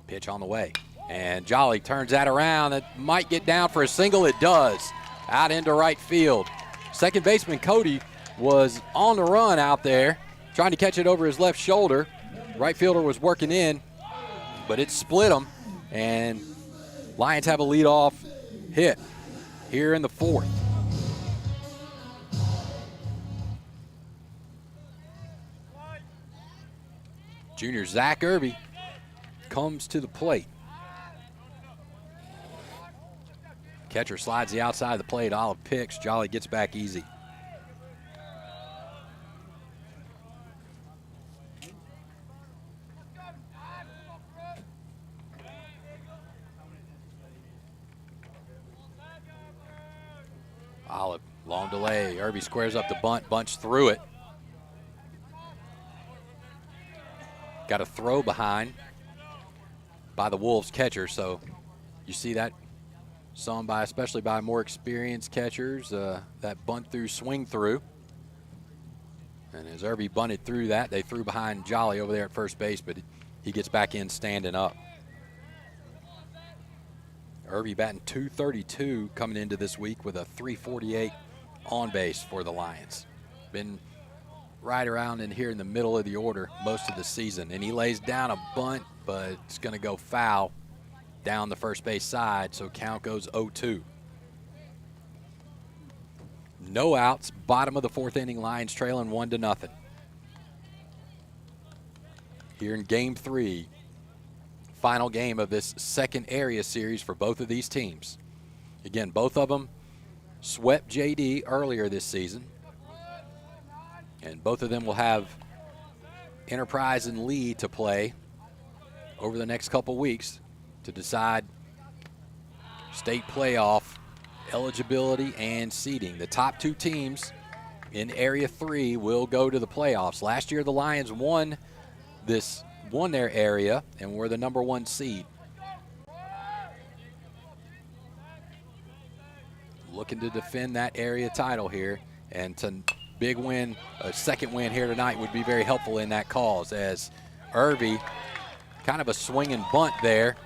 Pitch on the way. And Jolly turns that around. It might get down for a single. It does. Out into right field. Second baseman Cody was on the run out there, trying to catch it over his left shoulder. Right fielder was working in, but it split him, and Lions have a leadoff hit here in the fourth. Junior Zach Irby comes to the plate. Catcher slides the outside of the plate. Olive picks. Jolly gets back easy. Olive, long delay. Irby squares up the bunt, bunts through it. Got a throw behind by the Wolves catcher, so you see that some by, especially by more experienced catchers, that bunt through, swing through. And as Irby bunted through that, they threw behind Jolly over there at first base, but he gets back in standing up. Irby batting .232 coming into this week with a .348 on base for the Lions. Been right around in here in the middle of the order most of the season. And he lays down a bunt, but it's going to go foul down the first base side, so count goes 0-2. No outs, bottom of the fourth inning, Lions trailing 1-0. Here in game 3, final game of this second area series for both of these teams. Again, both of them swept JD earlier this season, and both of them will have Enterprise and Lee to play over the next couple weeks to decide state playoff eligibility and seeding. The top 2 teams in Area 3 will go to the playoffs. Last year, the Lions won their area and were the number 1 seed. Looking to defend that area title here, and to big win, a second win here tonight would be very helpful in that cause, as Irby, kind of a swing and bunt there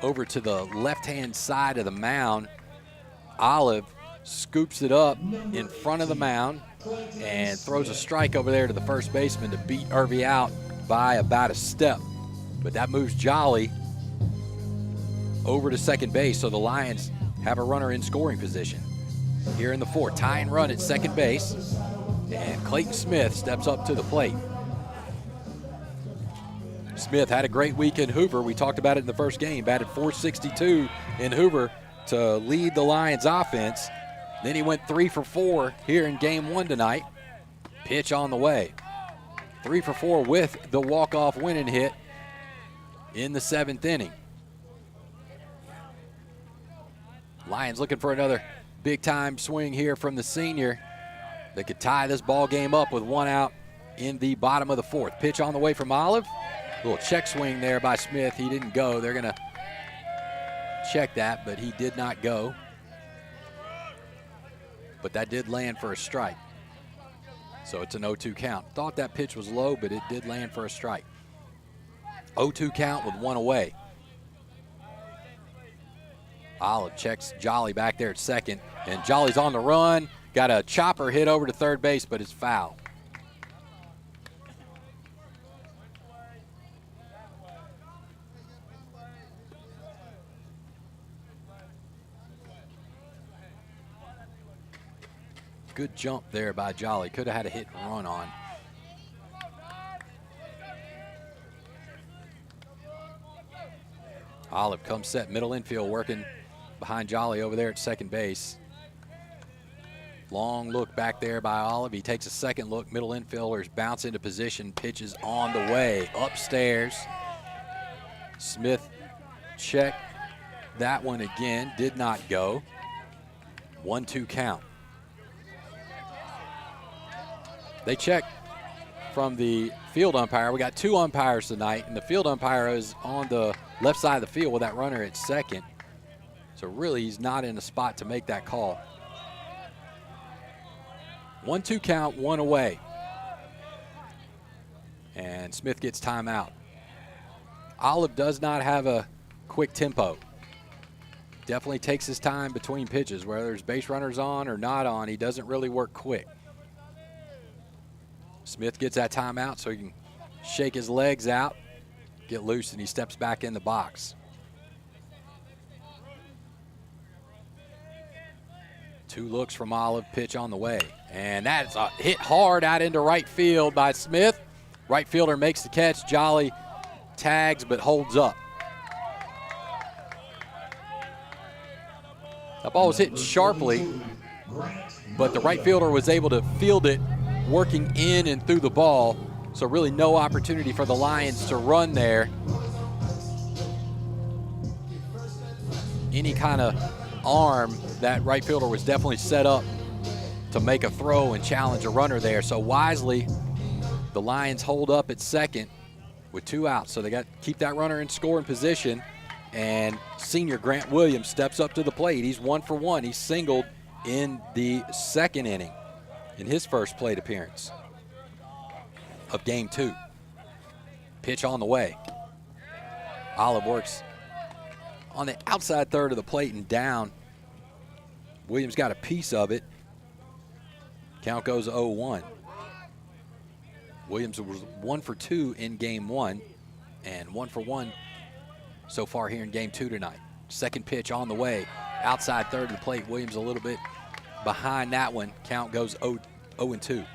over to the left-hand side of the mound. Olive scoops it up in front of the mound and throws a strike over there to the first baseman to beat Irby out by about a step. But that moves Jolly over to second base, so the Lions have a runner in scoring position here in the fourth. Tying run at second base, and Clayton Smith steps up to the plate. Smith had a great week in Hoover. We talked about it in the first game. Batted .462 in Hoover to lead the Lions offense. Then he went 3 for 4 here in game 1 tonight. Pitch on the way. 3 for 4 with the walk-off winning hit in the 7th inning. Lions looking for another big-time swing here from the senior that could tie this ball game up with 1 out in the bottom of the 4th. Pitch on the way from Olive. Little check swing there by Smith. He didn't go. They're going to check that, but he did not go. But that did land for a strike. So it's an 0-2 count. Thought that pitch was low, but it did land for a strike. 0-2 count with 1 away. Olive checks Jolly back there at second, and Jolly's on the run. Got a chopper hit over to third base, but it's foul. Good jump there by Jolly. Could have had a hit and run on. Olive comes set middle infield, working behind Jolly over there at second base. Long look back there by Olive. He takes a second look. Middle infielders bounce into position. Pitches on the way. Upstairs. Smith checked that one again. Did not go. 1-2 count. They check from the field umpire. We got 2 umpires tonight, and the field umpire is on the left side of the field with that runner at second. So really, he's not in a spot to make that call. 1-2 count, 1 away. And Smith gets timeout. Olive does not have a quick tempo. definitely takes his time between pitches. Whether there's base runners on or not on, he doesn't really work quick. Smith gets that timeout so he can shake his legs out, get loose, and he steps back in the box. 2 looks from Olive, pitch on the way. And that's a hit hard out into right field by Smith. Right fielder makes the catch. Jolly tags but holds up. That ball was hit sharply, but the right fielder was able to field it working in and through the ball. So really no opportunity for the Lions to run there. Any kind of arm, that right fielder was definitely set up to make a throw and challenge a runner there. So wisely, the Lions hold up at second with 2 outs. So they got to keep that runner in scoring position. And senior Grant Williams steps up to the plate. He's 1 for 1. He singled in the second inning in his first plate appearance of game 2. Pitch on the way. Olive works on the outside third of the plate and down. Williams got a piece of it. Count goes 0-1. Williams was 1 for 2 in game 1 and 1 for 1 so far here in game 2 tonight. Second pitch on the way. Outside third of the plate. Williams a little bit behind that one. Count goes 0-2.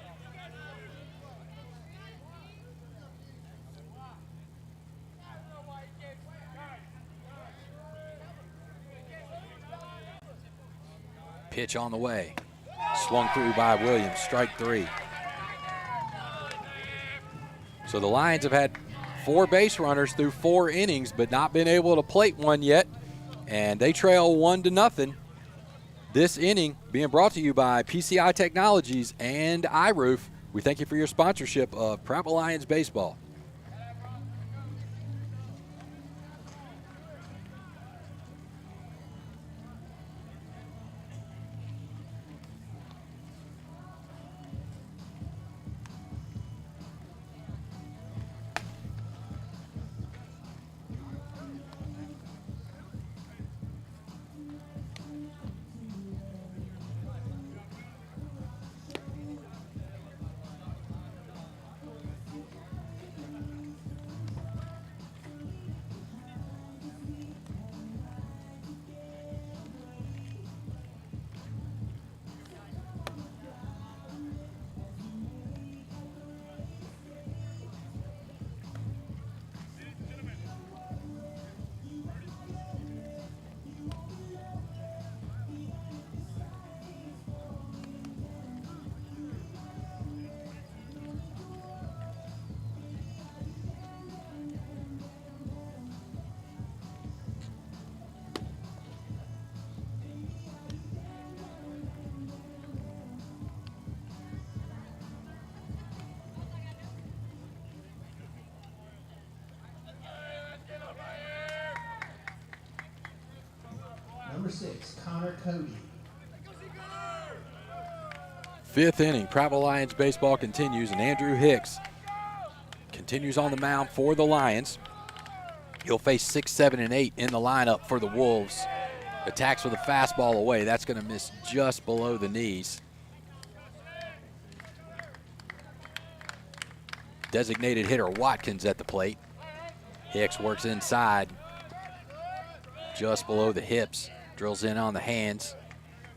Pitch on the way. Swung through by Williams. Strike 3. So the Lions have had 4 base runners through 4 innings, but not been able to plate one yet. And they trail 1-0. This inning being brought to you by PCI Technologies and iRoof. We thank you for your sponsorship of Prattville Lions Baseball. Number 6, Connor Cody. 5th inning, Prattville Lions baseball continues, and Andrew Hicks continues on the mound for the Lions. He'll face 6, 7, and 8 in the lineup for the Wolves. Attacks with a fastball away. That's going to miss just below the knees. Designated hitter Watkins at the plate. Hicks works inside just below the hips. Drills in on the hands.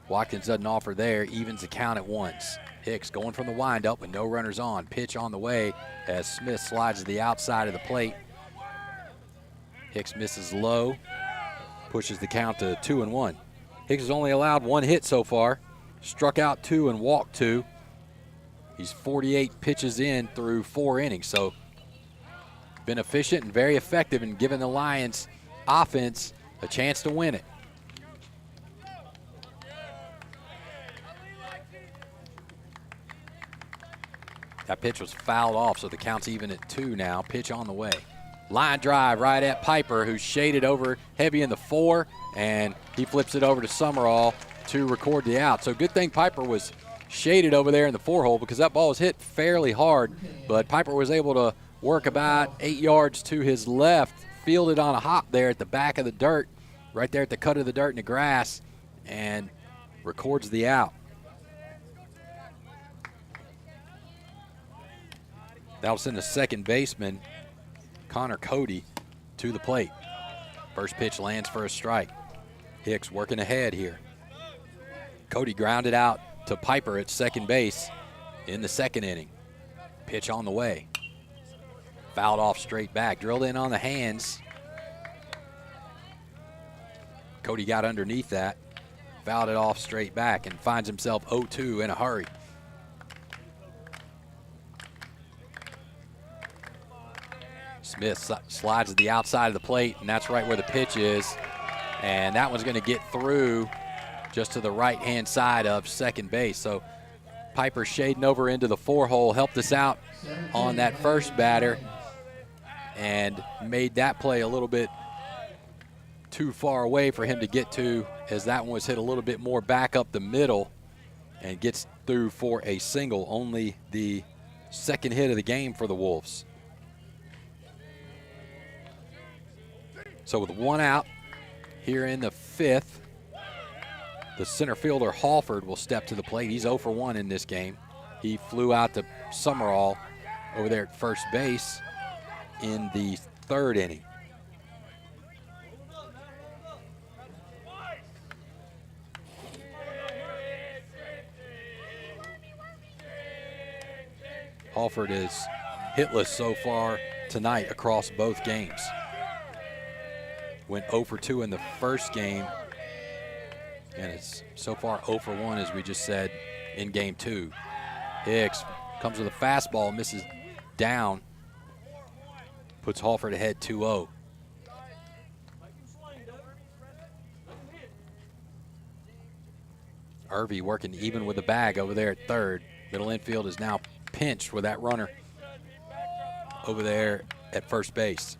Watkins doesn't offer there. Evens the count at 1. Hicks going from the windup with no runners on. Pitch on the way as Smith slides to the outside of the plate. Hicks misses low. Pushes the count to 2-1. Hicks has only allowed 1 hit so far. Struck out 2 and walked 2. He's 48 pitches in through 4 innings. So been efficient and very effective in giving the Lions offense a chance to win it. That pitch was fouled off, so the count's even at 2 now. Pitch on the way. Line drive right at Piper, who's shaded over heavy in the 4, and he flips it over to Summerall to record the out. So good thing Piper was shaded over there in the 4 hole because that ball was hit fairly hard, but Piper was able to work about 8 yards to his left, fielded on a hop there at the back of the dirt, right there at the cut of the dirt in the grass and records the out. That'll send the second baseman, Connor Cody, to the plate. First pitch lands for a strike. Hicks working ahead here. Cody grounded out to Piper at second base in the second inning. Pitch on the way. Fouled off straight back. Drilled in on the hands. Cody got underneath that. Fouled it off straight back and finds himself 0-2 in a hurry. Smith slides to the outside of the plate, and that's right where the pitch is. And that one's going to get through just to the right-hand side of second base. So Piper shading over into the 4-hole, helped us out on that first batter and made that play a little bit too far away for him to get to, as that one was hit a little bit more back up the middle and gets through for a single. Only the second hit of the game for the Wolves. So with one out here in the fifth, the center fielder Halford will step to the plate. He's 0 for 1 in this game. He flew out to Summerall over there at first base in the third inning. Halford is hitless so far tonight across both games. Went 0 for 2 in the first game, and it's so far 0 for 1, as we just said, in game 2. Hicks comes with a fastball, misses down, puts Halford ahead 2-0. Irvy working even with the bag over there at third. Middle infield is now pinched with that runner over there at first base.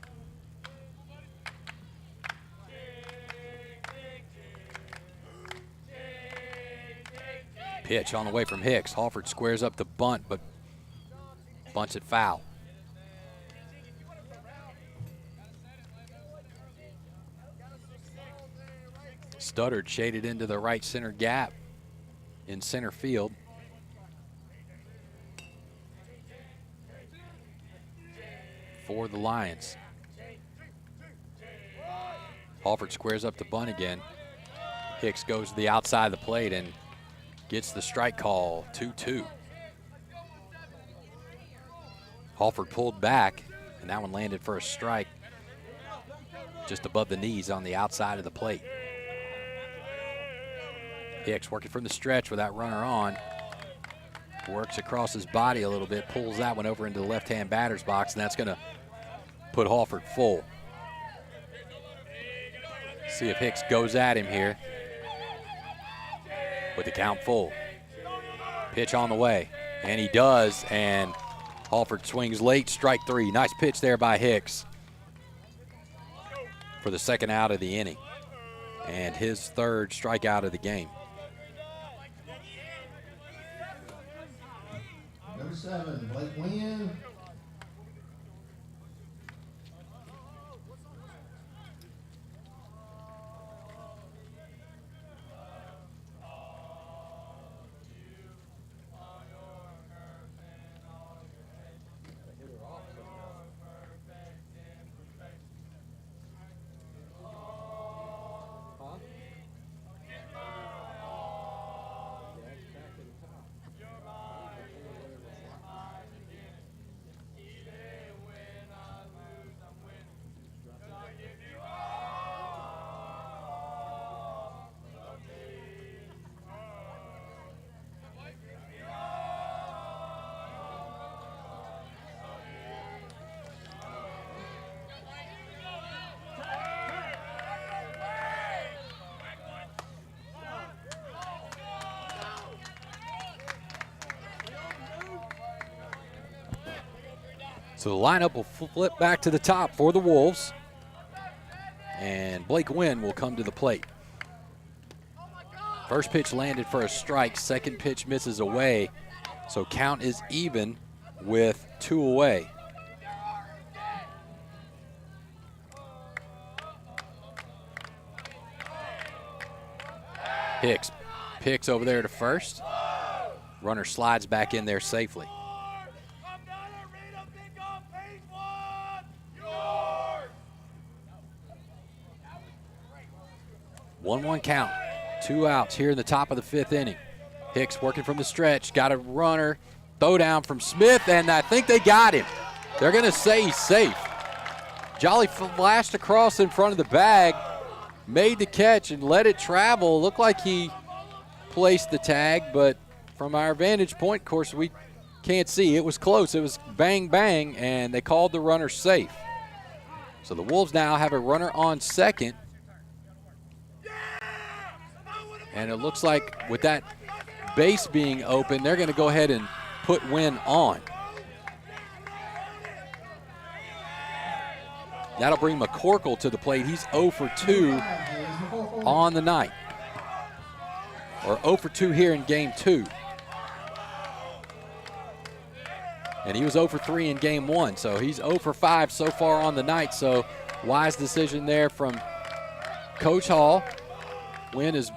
Pitch on the way from Hicks. Halford squares up the bunt, but bunts it foul. Studdard shaded into the right center gap in center field. For the Lions. Halford squares up the bunt again. Hicks goes to the outside of the plate and gets the strike call, 2-2. Halford pulled back, and that one landed for a strike just above the knees on the outside of the plate. Hicks working from the stretch with that runner on. Works across his body a little bit, pulls that one over into the left-hand batter's box, and that's going to put Halford full. See if Hicks goes at him here. With the count full. Pitch on the way, and he does, and Halford swings late, strike 3. Nice pitch there by Hicks for the second out of the inning, and his third strikeout of the game. Number 7, Blake Wynn. So the lineup will flip back to the top for the Wolves, and Blake Wynn will come to the plate. First pitch landed for a strike, second pitch misses away, so count is even with 2 away. Hicks picks over there to first. Runner slides back in there safely. 1-1 count. 2 outs here in the top of the 5th inning. Hicks working from the stretch. Got a runner. Throw down from Smith, and I think they got him. They're going to say he's safe. Jolly flashed across in front of the bag, made the catch, and let it travel. Looked like he placed the tag, but from our vantage point, of course, we can't see. It was close. It was bang, bang, and they called the runner safe. So the Wolves now have a runner on second. And it looks like with that base being open, they're going to go ahead and put Wynn on. That'll bring McCorkle to the plate. He's 0 for 2 on the night. Or 0 for 2 here in game 2. And he was 0 for 3 in game 1, so he's 0 for 5 so far on the night. So wise decision there from Coach Hall. Wynn has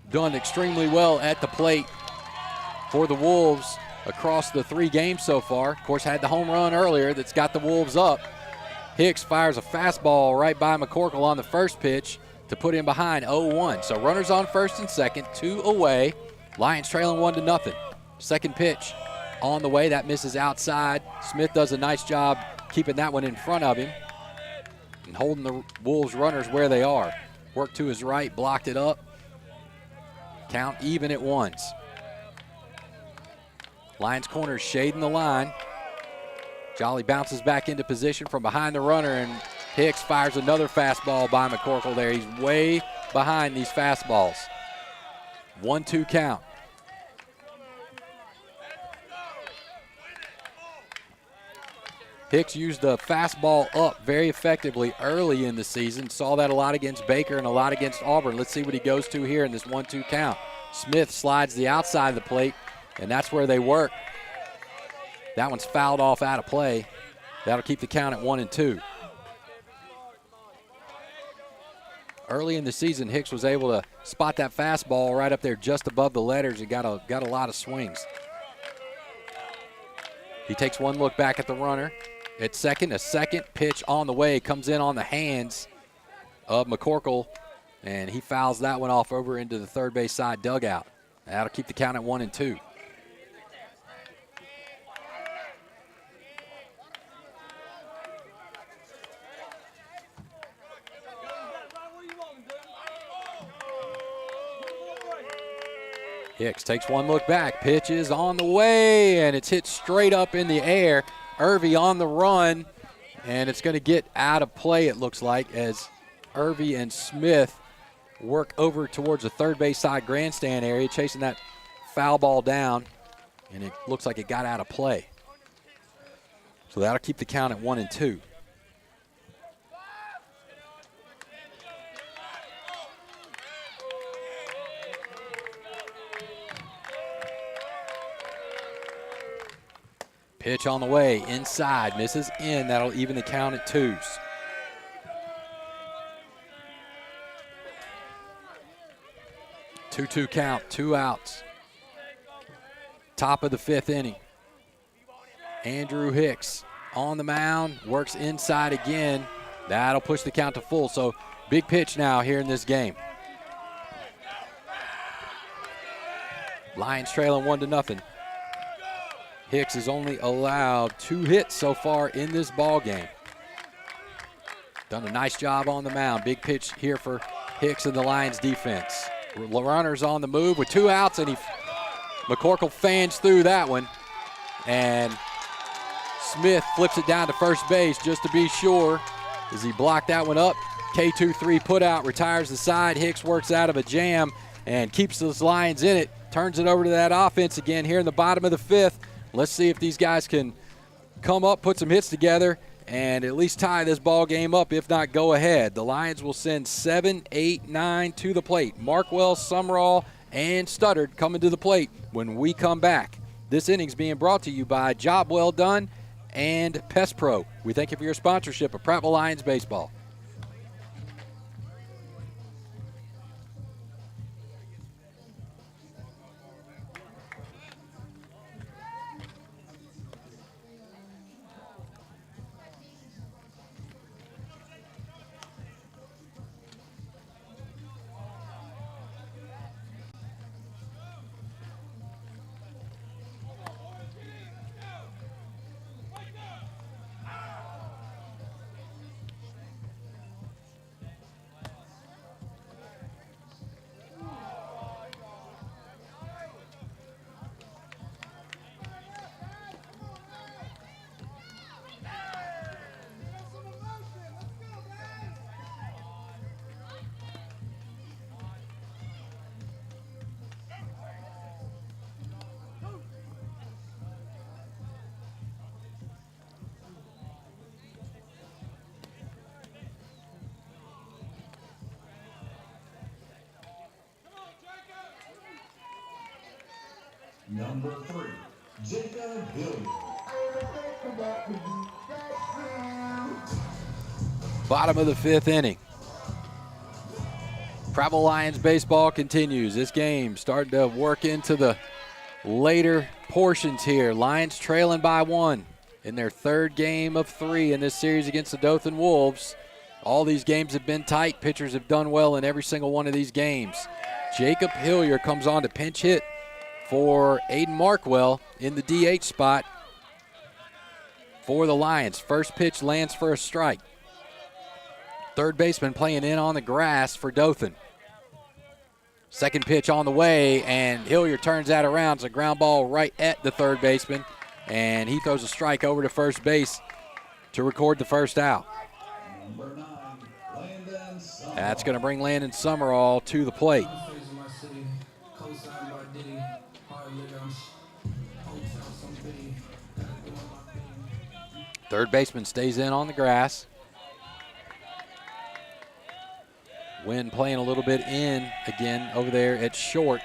done extremely well at the plate for the Wolves across the 3 games so far. Of course, had the home run earlier that's got the Wolves up. Hicks fires a fastball right by McCorkle on the first pitch to put him behind 0-1. So runners on first and second, 2 away. Lions trailing 1-0. Second pitch on the way. That misses outside. Smith does a nice job keeping that one in front of him and holding the Wolves runners where they are. Worked to his right, blocked it up. Count even at 1. Lions corner shading the line. Jolly bounces back into position from behind the runner, and Hicks fires another fastball by McCorkle there. He's way behind these fastballs. 1-2 count. Hicks used the fastball up very effectively early in the season. Saw that a lot against Baker and a lot against Auburn. Let's see what he goes to here in this 1-2 count. Smith slides the outside of the plate, and that's where they work. That one's fouled off out of play. That'll keep the count at 1-2. Early in the season, Hicks was able to spot that fastball right up there just above the letters and got a lot of swings. He takes one look back at the runner. At second, a second pitch on the way. Comes in on the hands of McCorkle, and he fouls that one off over into the third base side dugout. That'll keep the count at 1-2. Hicks takes one look back. Pitch is on the way, and it's hit straight up in the air. Irvy on the run, and it's going to get out of play, it looks like, as Irvy and Smith work over towards the third base side grandstand area, chasing that foul ball down, and it looks like it got out of play. So that'll keep the count at 1-2. Pitch on the way, inside, misses in. That'll even the count at 2s. Two count, 2 outs. Top of the 5th inning. Andrew Hicks on the mound, works inside again. That'll push the count to full. So big pitch now here in this game. Lions trailing 1-0. Hicks has only allowed 2 hits so far in this ball game. Done a nice job on the mound. Big pitch here for Hicks and the Lions defense. Runner's on the move with 2 outs, and McCorkle fans through that one. And Smith flips it down to first base just to be sure as he blocked that one up. K2-3 put out, retires the side. Hicks works out of a jam and keeps those Lions in it. Turns it over to that offense again here in the bottom of the 5th. Let's see if these guys can come up, put some hits together, and at least tie this ball game up, if not go ahead. The Lions will send 7, 8, 9 to the plate. Markwell, Summerall, and Studdard coming to the plate when we come back. This inning's being brought to you by Job Well Done and Pest Pro. We thank you for your sponsorship of Prattville Lions Baseball. Number 3, Jacob Hilliard. Bottom of the 5th inning. Prattville Lions baseball continues. This game starting to work into the later portions here. Lions trailing by 1 in their 3rd game of 3 in this series against the Dothan Wolves. All these games have been tight. Pitchers have done well in every single one of these games. Jacob Hilliard comes on to pinch hit for Aiden Markwell in the DH spot for the Lions. First pitch lands for a strike. Third baseman playing in on the grass for Dothan. Second pitch on the way, and Hilliard turns that around. It's a ground ball right at the third baseman, and he throws a strike over to first base to record the first out. Number 9, Landon Summerall. That's going to bring Landon Summerall to the plate. Third baseman stays in on the grass. Wynn playing a little bit in again over there at short.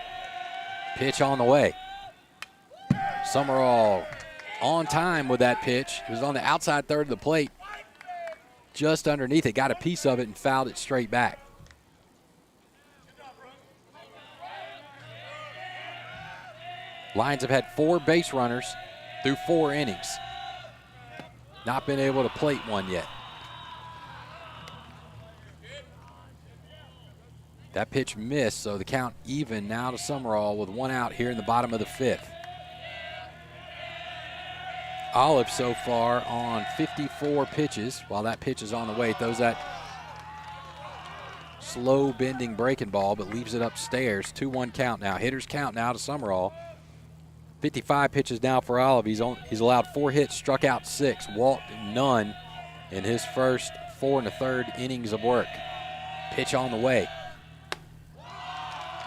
Pitch on the way. Summerall on time with that pitch. It was on the outside third of the plate, just underneath it. Got a piece of it and fouled it straight back. Lions have had 4 base runners through 4 innings. Not been able to plate one yet. That pitch missed, so the count even now to Summerall with 1 out here in the bottom of the 5th. Olive so far on 54 pitches. While that pitch is on the way, throws that slow bending breaking ball, but leaves it upstairs. 2-1 count now. Hitters count now to Summerall. 55 pitches now for Olive. He's allowed 4 hits, struck out 6, walked none in his first 4 1/3 innings of work. Pitch on the way.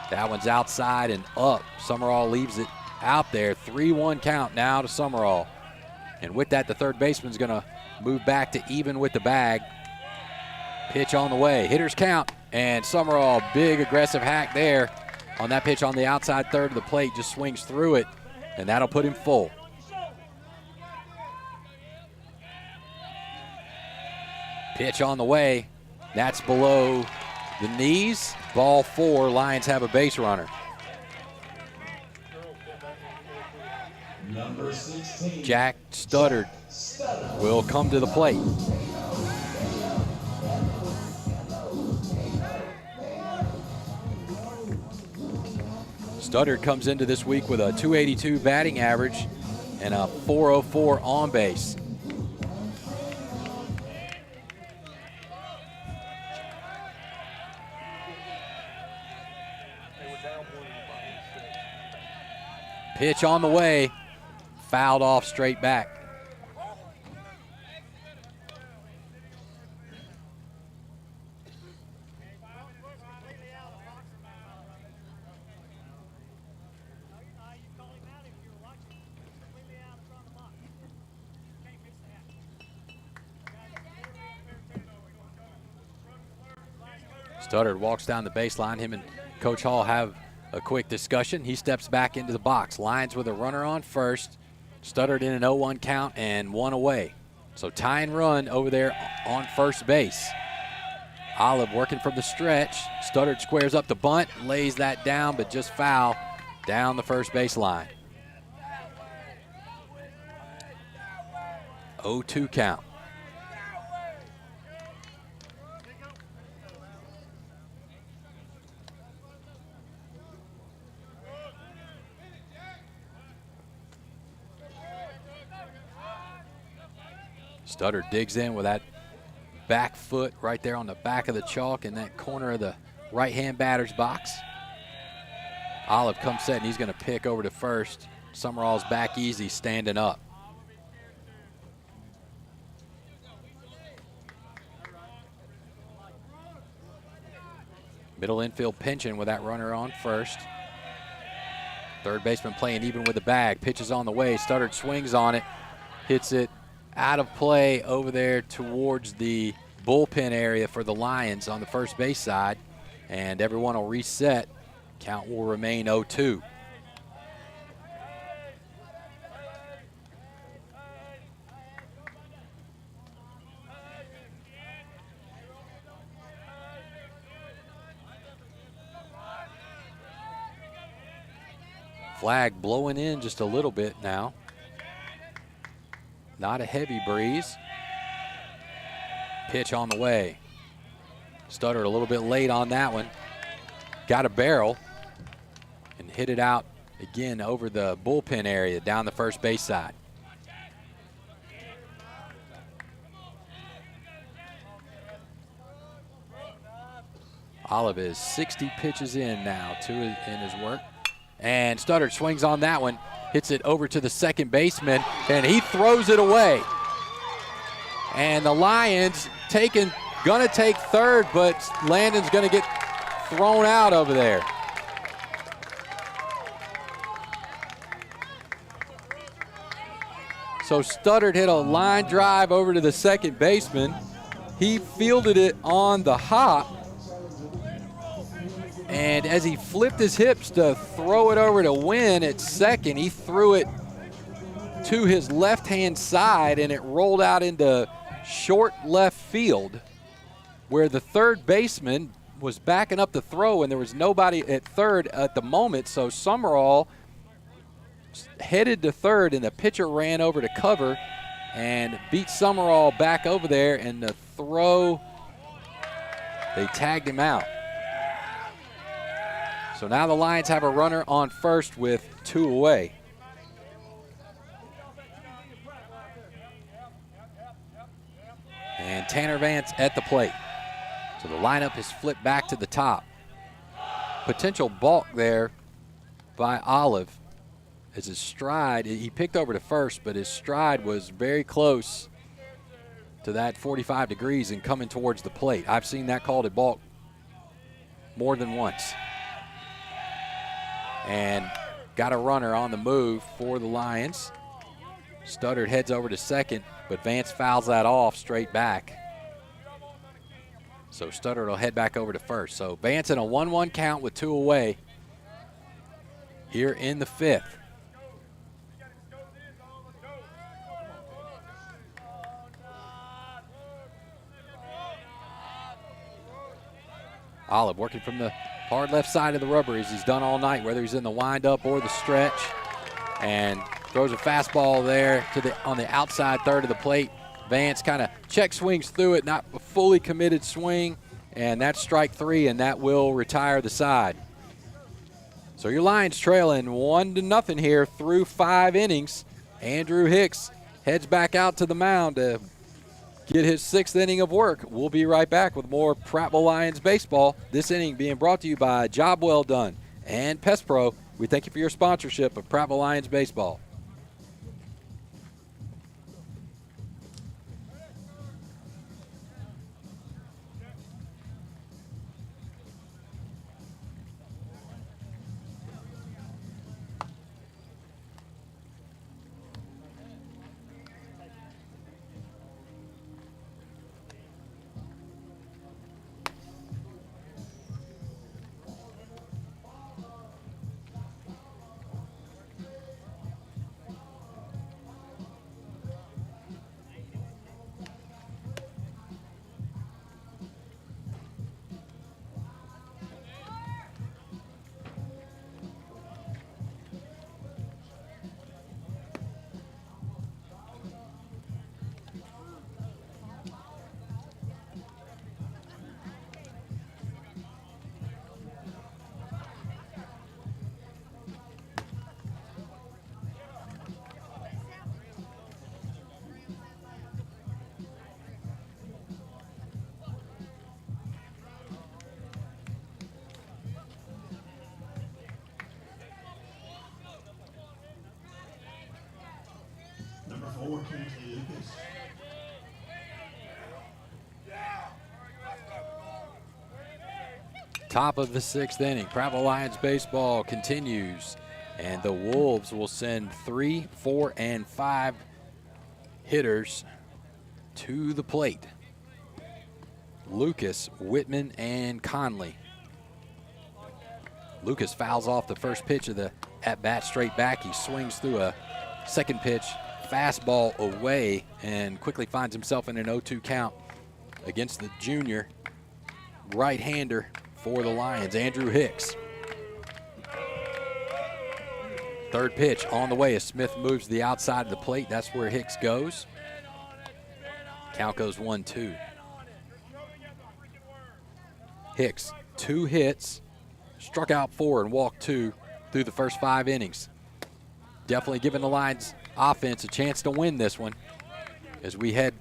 That one's outside and up. Summerall leaves it out there. 3-1 count now to Summerall. And with that, the third baseman's going to move back to even with the bag. Pitch on the way. Hitters count. And Summerall, big aggressive hack there on that pitch on the outside third of the plate. Just swings through it, and that'll put him full. Pitch on the way. That's below the knees. Ball 4. Lions have a base runner. Number 16, Jack Studdard will come to the plate. Studdard comes into this week with a .282 batting average and a .404 on base. Pitch on the way, fouled off straight back. Studdard walks down the baseline. Him and Coach Hall have a quick discussion. He steps back into the box. Lions with a runner on first. Studdard in an 0-1 count and 1 away. So tie and run over there on first base. Olive working from the stretch. Studdard squares up the bunt, lays that down, but just foul down the first base line. 0-2 count. Studdard digs in with that back foot right there on the back of the chalk in that corner of the right-hand batter's box. Olive comes set, and he's going to pick over to first. Summerall's back easy, standing up. Middle infield pinching with that runner on first. Third baseman playing even with the bag. Pitches on the way. Studdard swings on it, hits it out of play over there towards the bullpen area for the Lions on the first base side, and everyone will reset. Count will remain 0-2. Flag blowing in just a little bit now. Not a heavy breeze. Pitch on the way. Stuttered a little bit late on that one. Got a barrel and hit it out again over the bullpen area down the first base side. Olive is 60 pitches in now in his work. And Studdard swings on that one, hits it over to the second baseman, and he throws it away. And the Lions gonna take third, but Landon's gonna get thrown out over there. So Studdard hit a line drive over to the second baseman. He fielded it on the hop. And as he flipped his hips to throw it over to Wynn at second, he threw it to his left-hand side, and it rolled out into short left field, where the third baseman was backing up the throw, and there was nobody at third at the moment. So Summerall headed to third, and the pitcher ran over to cover and beat Summerall back over there, and the throw, they tagged him out. So now the Lions have a runner on first with 2 away. And Tanner Vance at the plate. So the lineup is flipped back to the top. Potential balk there by Olive as his stride, he picked over to first, but his stride was very close to that 45 degrees and coming towards the plate. I've seen that called a balk more than once. And got a runner on the move for the Lions. Studdard heads over to second, but Vance fouls that off straight back. So Studdard will head back over to first. So Vance in a 1-1 count with 2 away here in the 5th. Olive working from the hard left side of the rubber as he's done all night, whether he's in the windup or the stretch, and throws a fastball there on the outside third of the plate. Vance kind of check swings through it, not a fully committed swing, and that's strike 3, and that will retire the side. So your Lions trailing 1-0 here through 5 innings. Andrew Hicks heads back out to the mound to get his 6th inning of work. We'll be right back with more Prattville Lions baseball. This inning being brought to you by Job Well Done and Pest Pro. We thank you for your sponsorship of Prattville Lions baseball. Number 4, Kingsley Lucas. Top of the 6th inning. Prattville Lions baseball continues, and the Wolves will send 3, 4, and 5 hitters to the plate. Lucas, Whitman, and Conley. Lucas fouls off the first pitch of the at-bat straight back. He swings through a second pitch fastball away and quickly finds himself in an 0-2 count against the junior right-hander for the Lions, Andrew Hicks. Third pitch on the way as Smith moves to the outside of the plate. That's where Hicks goes. Count goes 1-2. Hicks, 2 hits, struck out 4 and walked 2 through the first 5 innings. Definitely giving the Lions offense a chance to win this one as we head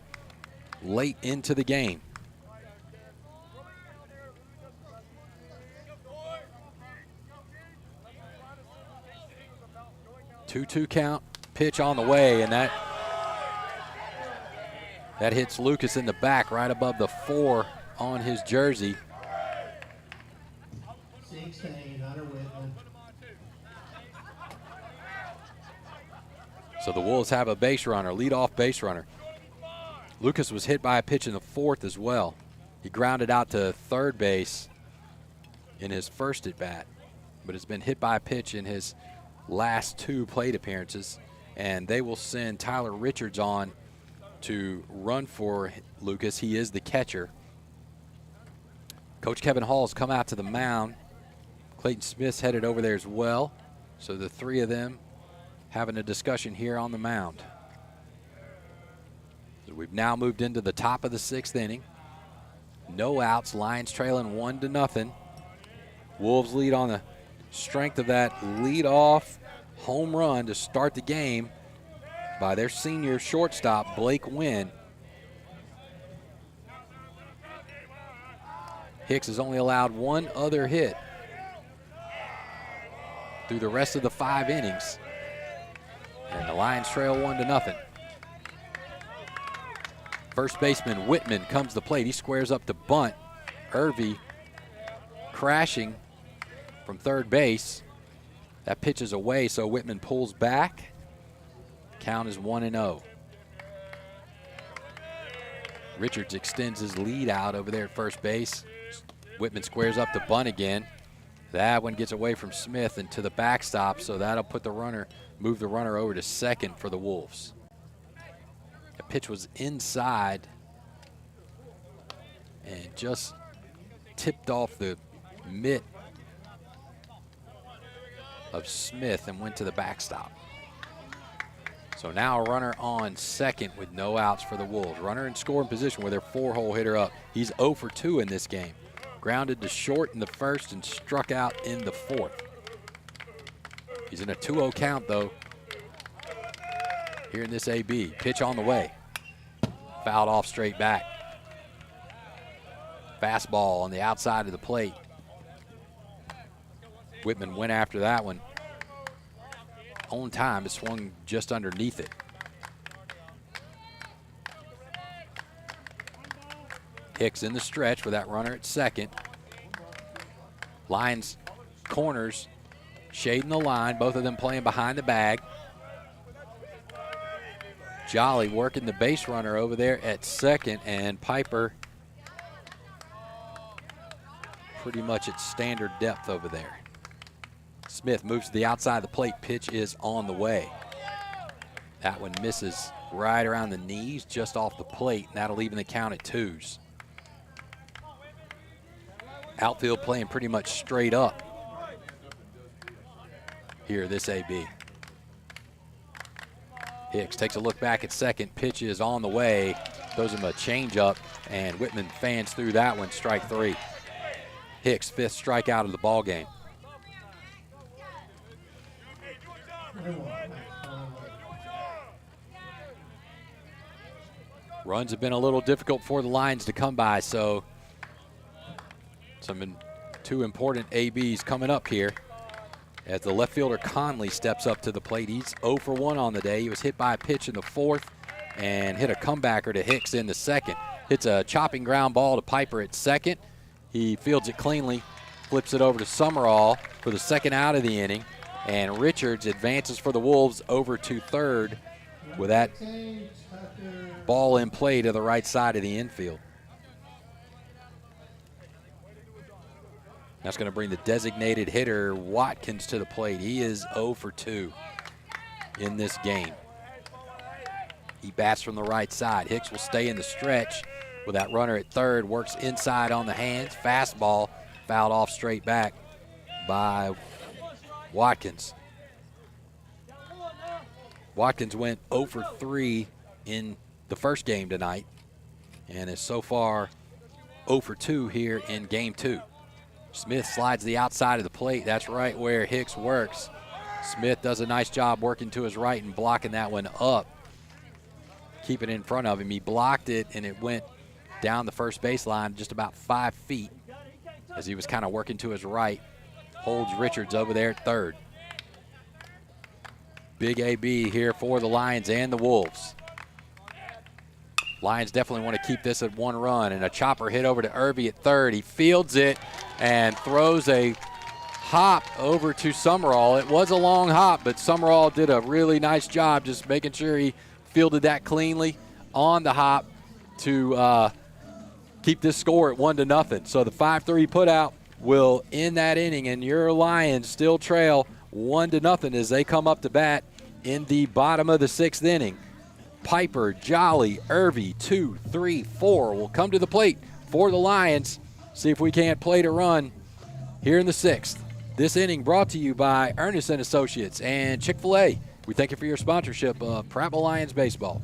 late into the game. Two count, pitch on the way, and that hits Lucas in the back right above the 4 on his jersey. 16, Hunter Whitman. So the Wolves have a base runner, leadoff base runner. Lucas was hit by a pitch in the 4th as well. He grounded out to third base in his first at bat, but has been hit by a pitch in his last 2 plate appearances, and they will send Tyler Richards on to run for Lucas. He is the catcher. Coach Kevin Hall's come out to the mound. Clayton Smith's headed over there as well. So the 3 of them having a discussion here on the mound. So we've now moved into the top of the 6th inning. No outs, Lions trailing 1-0. Wolves lead on the strength of that lead-off home run to start the game by their senior shortstop, Blake Wynn. Hicks has only allowed 1 other hit through the rest of the 5 innings. And the Lions trail 1-0. First baseman Whitman comes to the plate. He squares up to bunt. Irvy crashing from third base. That pitch is away, so Whitman pulls back. Count is 1-0. Richards extends his lead out over there at first base. Whitman squares up to bunt again. That one gets away from Smith and to the backstop, so that'll put the runner, move the runner over to second for the Wolves. The pitch was inside and just tipped off the mitt of Smith and went to the backstop. So now a runner on second with no outs for the Wolves. Runner in scoring position with their 4-hole hitter up. He's 0 for 2 in this game. Grounded to short in the first and struck out in the 4th. He's in a 2-0 count though here in this AB. Pitch on the way. Fouled off straight back. Fastball on the outside of the plate. Whitman went after that one. On time, it swung just underneath it. Hicks in the stretch with that runner at second. Lions corners shading the line, both of them playing behind the bag. Jolly working the base runner over there at second, and Piper pretty much at standard depth over there. Smith moves to the outside of the plate. Pitch is on the way. That one misses right around the knees, just off the plate, and that'll even the count at 2s. Outfield playing pretty much straight up here, this AB. Hicks takes a look back at second. Pitch is on the way. Throws him a changeup, and Whitman fans through that one, strike 3. Hicks' 5th strikeout of the ball game. Runs have been a little difficult for the Lions to come by, so some 2 important ABs coming up here as the left fielder Conley steps up to the plate. He's 0 for 1 on the day. He was hit by a pitch in the 4th and hit a comebacker to Hicks in the 2nd. Hits a chopping ground ball to Piper at second. He fields it cleanly, flips it over to Summerall for the 2nd out of the inning, and Richards advances for the Wolves over to third with that ball in play to the right side of the infield. That's going to bring the designated hitter Watkins to the plate. He is 0 for 2 in this game. He bats from the right side. Hicks will stay in the stretch with that runner at third. Works inside on the hands. Fastball fouled off straight back by Watkins. Watkins went 0 for 3 in the first game tonight and is so far 0 for 2 here in game 2. Smith slides the outside of the plate. That's right where Hicks works. Smith does a nice job working to his right and blocking that one up. Keep it in front of him. He blocked it, and it went down the first baseline just about 5 feet as he was kind of working to his right. Holds Richards over there at third. Big AB here for the Lions and the Wolves. Lions definitely want to keep this at 1 run, and a chopper hit over to Irby at third. He fields it and throws a hop over to Summerall. It was a long hop, but Summerall did a really nice job just making sure he fielded that cleanly on the hop to keep this score at 1-0. So the 5-3 putout will end that inning, and your Lions still trail 1-0 as they come up to bat in the bottom of the 6th inning. Piper, Jolly, Irby, 2, 3, 4 will come to the plate for the Lions. See if we can't play to run here in the 6th. This inning brought to you by Ernest & Associates and Chick-fil-A. We thank you for your sponsorship of Prattville Lions Baseball.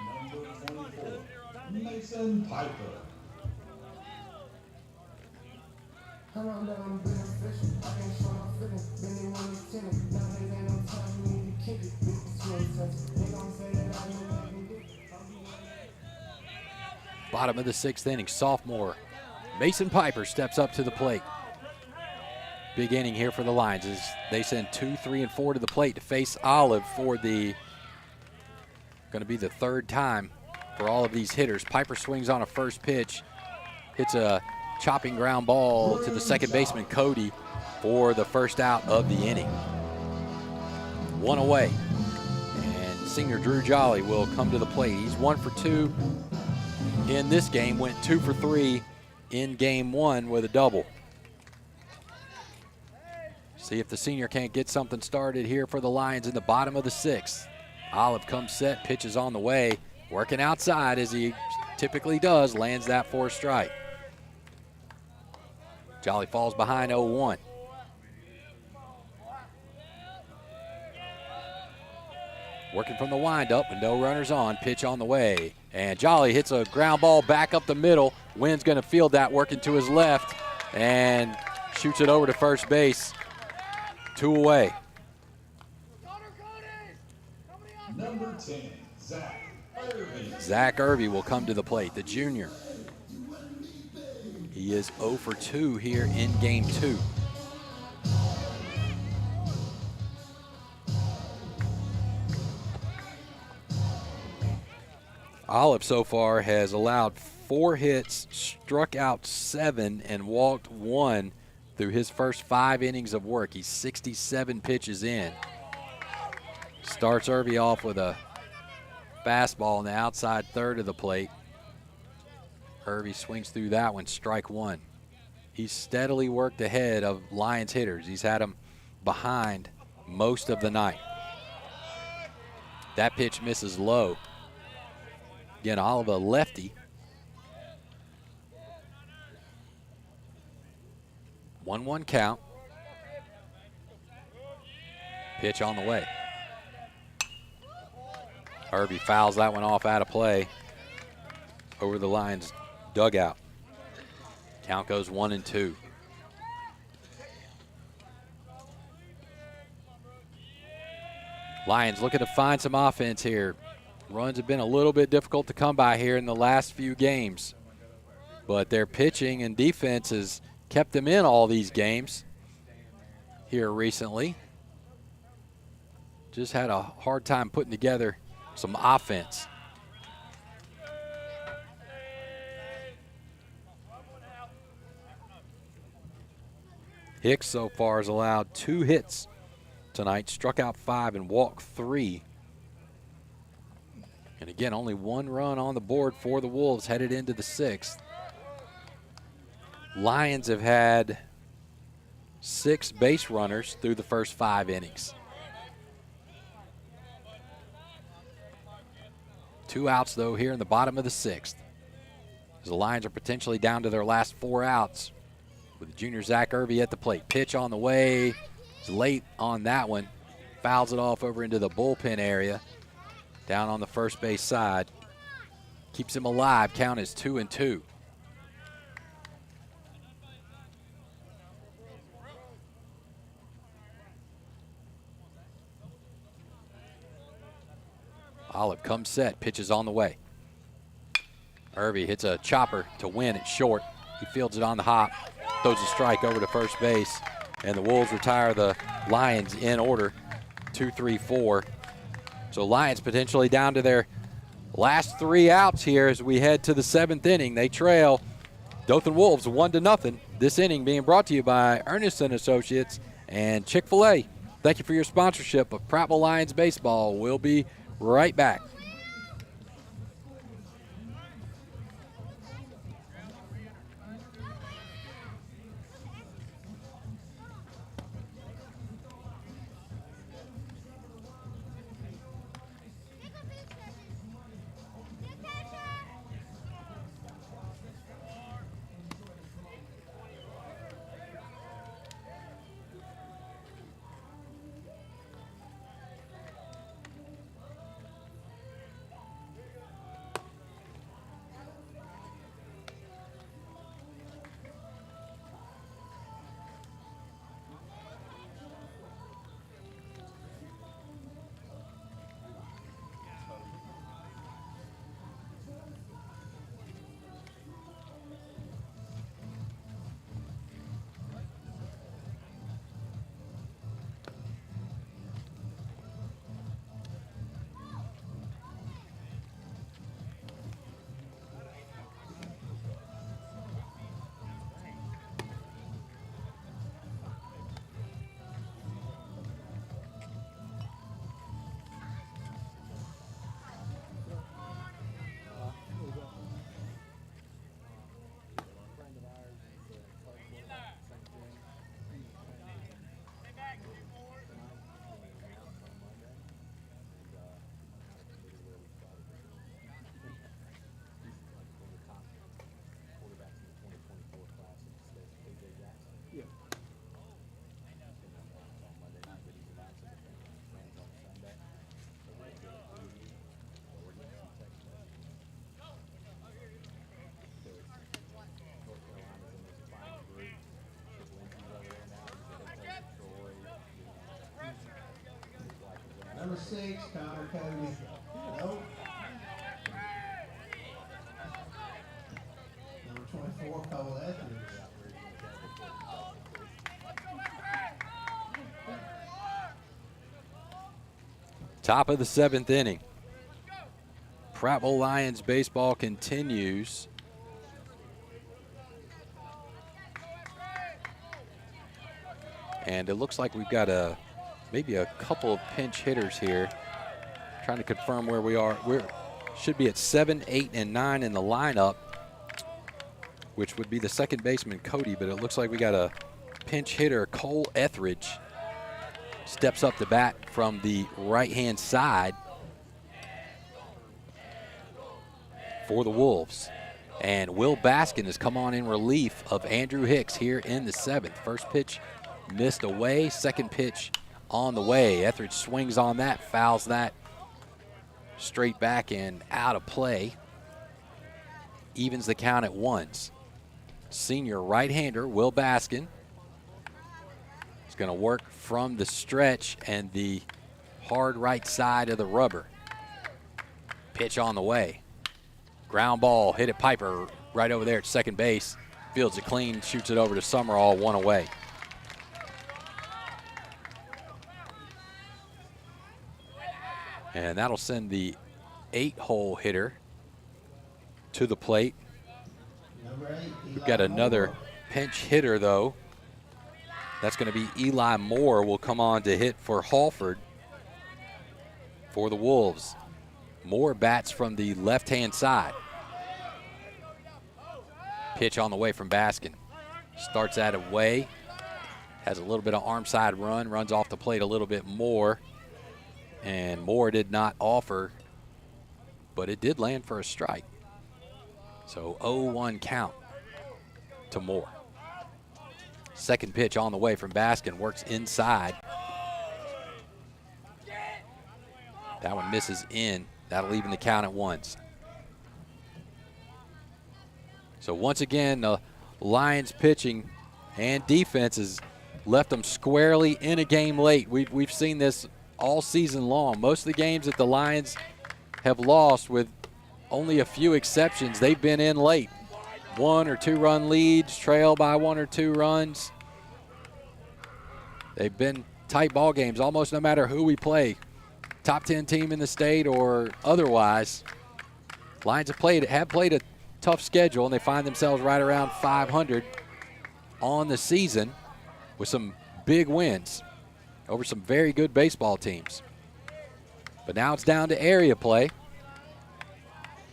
Number 24, Mason Piper. Bottom of the 6th inning, sophomore Mason Piper steps up to the plate. Big inning here for the Lions as they send 2, 3, and 4 to the plate to face Olive for the going to be the 3rd time for all of these hitters. Piper swings on a first pitch, hits a chopping ground ball to the second baseman Cody for the first out of the inning. 1 away, and senior Drew Jolly will come to the plate. He's 1 for 2 in this game, went 2 for 3 in game 1 with a double. See if the senior can't get something started here for the Lions in the bottom of the 6th. Olive comes set, pitches on the way, working outside as he typically does, lands that 4th strike. Jolly falls behind 0-1. Working from the windup with no runners on, pitch on the way. And Jolly hits a ground ball back up the middle. Wynn's going to field that, working to his left, and shoots it over to first base. 2 away. Number 10, Zach Irby. Zach Irby will come to the plate, the junior. He is 0 for 2 here in game 2. Olive so far has allowed 4 hits, struck out 7, and walked 1 through his first 5 innings of work. He's 67 pitches in. Starts Irby off with a fastball on the outside 3rd of the plate. Irby swings through that one, strike 1. He's steadily worked ahead of Lions hitters. He's had them behind most of the night. That pitch misses low. Again, Olive a lefty. 1-1 count. Pitch on the way. Irby fouls that one off out of play over the Lions dugout. Count goes 1-2. Lions looking to find some offense here. Runs have been a little bit difficult to come by here in the last few games, but their pitching and defense has kept them in all these games here recently. just had a hard time putting together some offense. Hicks so far has allowed 2 hits tonight, struck out 5 and walked 3. And again, only 1 run on the board for the Wolves headed into the 6th. Lions have had 6 base runners through the first 5 innings. 2 outs, though, here in the bottom of the 6th. As the Lions are potentially down to their last 4 outs with junior Zach Irby at the plate. Pitch on the way. It's late on that one. Fouls it off over into the bullpen area. Down on the first base side. Keeps him alive. Count is 2-2. Olive comes set. Pitches on the way. Irby hits a chopper to win at short. He fields it on the hop. Throws a strike over to first base. And the Wolves retire the Lions in order. 2-3-4. So Lions potentially down to their last 3 outs here as we head to the 7th inning. They trail Dothan Wolves 1-0. This inning being brought to you by Ernest & Associates and Chick-fil-A. Thank you for your sponsorship of Prattville Lions Baseball. We'll be right back. Number 6, Connor Cody. Nope. Number 24, Cole Etheridge. Top of the 7th inning. Prattville Lions baseball continues. And it looks like we've got maybe a couple of pinch hitters here. Trying to confirm where we are. We should be at 7, 8, and 9 in the lineup, which would be the second baseman, Cody, but it looks like we got a pinch hitter, Cole Etheridge. Steps up to bat from the right-hand side for the Wolves. And Will Baskin has come on in relief of Andrew Hicks here in the 7th. First pitch missed away, second pitch on the way. Etheridge swings on that, fouls that straight back and out of play. Evens the count at 1s. Senior right-hander Will Baskin is going to work from the stretch and the hard right side of the rubber. Pitch on the way. Ground ball, hit it Piper right over there at second base. Fields it clean, shoots it over to Summerall, 1 away. And that'll send the 8-hole hitter to the plate. Number 8, We've got another pinch hitter, though. That's going to be Eli Moore will come on to hit for Halford for the Wolves. Moore bats from the left-hand side. Pitch on the way from Baskin. Starts at away. Has a little bit of arm side run. Runs off the plate a little bit more. And Moore did not offer, but it did land for a strike. So 0-1 count to Moore. Second pitch on the way from Baskin. Works inside. That one misses in. That'll even the count at ones. So once again, the Lions pitching and defense has left them squarely in a game late. We've seen this all season long. Most of the games that the Lions have lost, with only a few exceptions, they've been in late. 1 or 2 run leads, trail by 1 or 2 runs. They've been tight ball games almost no matter who we play. Top 10 team in the state or otherwise. Lions have played a tough schedule, and they find themselves right around 500 on the season with some big wins over some very good baseball teams. But now it's down to area play,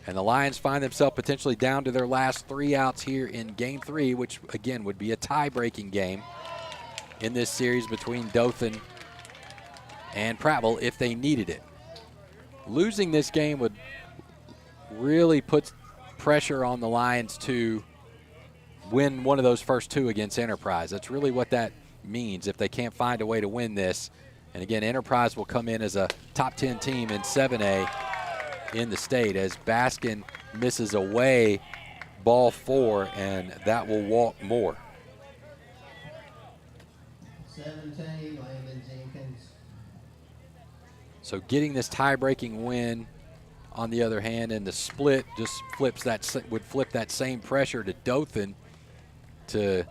and the Lions find themselves potentially down to their last 3 outs here in Game 3, which again would be a tie-breaking game in this series between Dothan and Prattville if they needed it. Losing this game would really put pressure on the Lions to win one of those first 2 against Enterprise. That's really what that means if they can't find a way to win this. And again, Enterprise will come in as a top 10 team in 7A in the state as Baskin misses away ball 4, and that will walk Moore. 17, Landon Jenkins. So getting this tie-breaking win, on the other hand, and the split just would flip that same pressure to Dothan to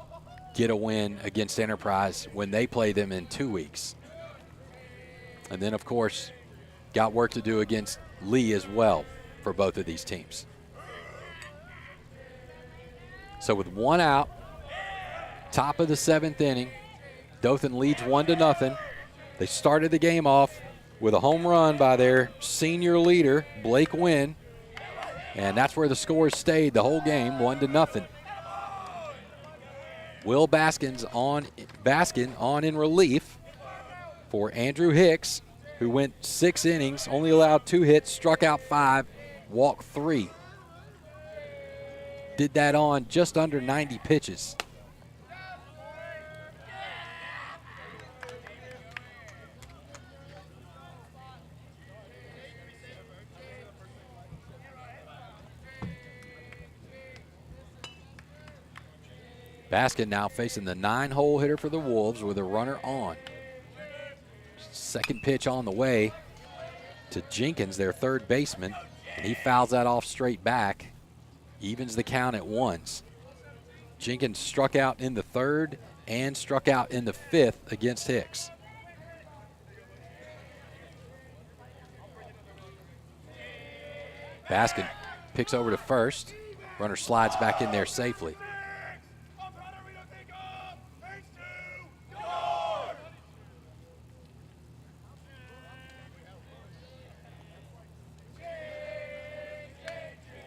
get a win against Enterprise when they play them in 2 weeks. And then, of course, got work to do against Lee as well for both of these teams. So with 1 out, top of the 7th inning, Dothan leads 1-0. They started the game off with a home run by their senior leader, Blake Wynn, and that's where the score stayed the whole game, 1-0. Will Baskin on in relief for Andrew Hicks, who went 6 innings, only allowed 2 hits, struck out 5, walked 3. Did that on just under 90 pitches. Baskin now facing the 9-hole hitter for the Wolves with a runner on. Second pitch on the way to Jenkins, their third baseman, and he fouls that off straight back. Evens the count at ones. Jenkins struck out in the 3rd and struck out in the 5th against Hicks. Baskin picks over to first. Runner slides back in there safely.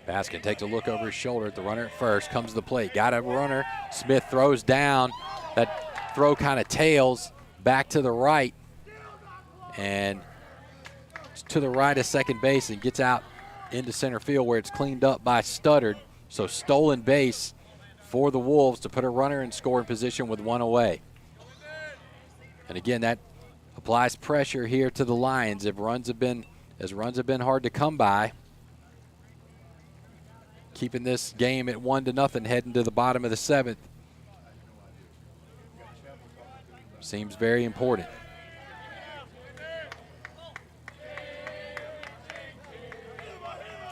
Baskin takes a look over his shoulder at the runner at first, comes to the plate, got a runner. Smith throws down. That throw kind of tails back to the right and to the right of second base and gets out into center field where it's cleaned up by Studdard. So stolen base for the Wolves to put a runner in scoring position with 1 away. And again, that applies pressure here to the Lions as runs have been hard to come by. Keeping this game at 1-0 heading to the bottom of the 7th seems very important.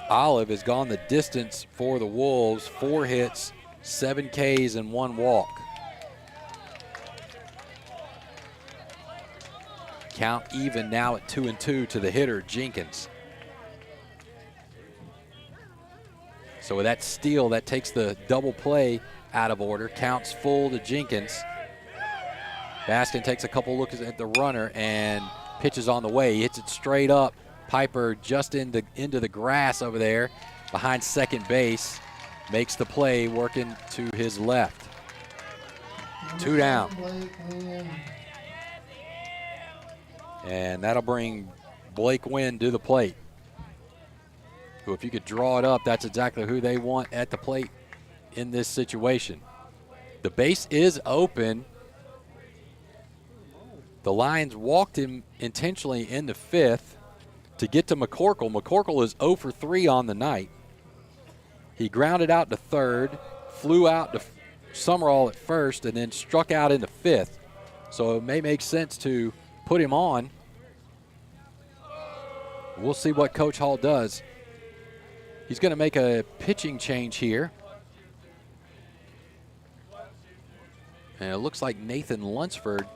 Olive has gone the distance for the Wolves, 4 hits, 7 Ks, and 1 walk. Count even now at 2-2 to the hitter, Jenkins. So with that steal, that takes the double play out of order. Counts full to Jenkins. Baskin takes a couple looks at the runner and pitches on the way. He hits it straight up. Piper just into the grass over there behind second base. Makes the play working to his left. 2 down. And that'll bring Blake Wynn to the plate. Who, if you could draw it up, that's exactly who they want at the plate in this situation. The base is open. The Lions walked him intentionally in the 5th to get to McCorkle. McCorkle is 0 for 3 on the night. He grounded out to third, flew out to Summerall at first, and then struck out in the 5th. So it may make sense to put him on. We'll see what Coach Hall does. He's going to make a pitching change here. And it looks like Nathan Lunsford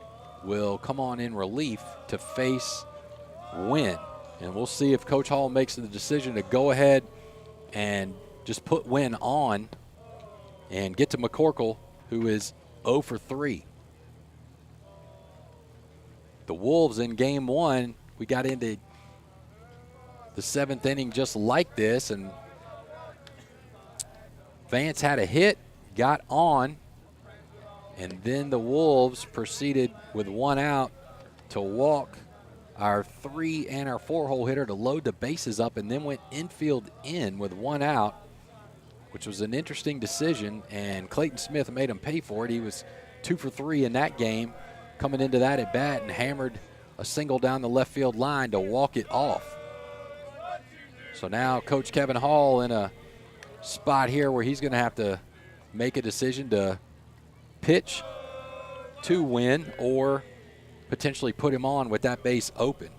will come on in relief to face Wynn. And we'll see if Coach Hall makes the decision to go ahead and just put Wynn on and get to McCorkle, who is 0 for 3. The Wolves in game 1, we got into the 7th inning just like this, and Vance had a hit, got on, and then the Wolves proceeded with 1 out to walk our 3 and our 4-hole hitter to load the bases up, and then went infield in with 1 out, which was an interesting decision, and Clayton Smith made him pay for it. He was 2 for 3 in that game, coming into that at bat, and hammered a single down the left field line to walk it off. So now Coach Kevin Hall in a spot here where he's going to have to make a decision to pitch to Wynn or potentially put him on with that base open.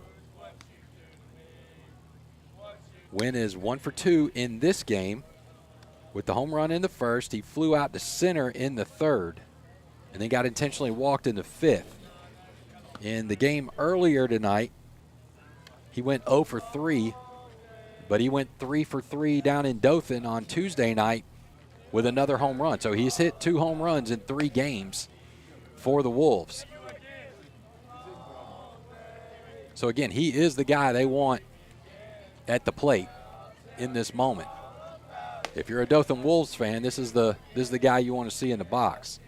Wynn is 1 for 2 in this game with the home run in the 1st. He flew out to center in the 3rd and then got intentionally walked in the 5th. In the game earlier tonight, he went 0 for 3, but he went 3 for 3 down in Dothan on Tuesday night with another home run. So he's hit 2 home runs in 3 games for the Wolves. So again, he is the guy they want at the plate in this moment. If you're a Dothan Wolves fan, this is the guy you want to see in the box.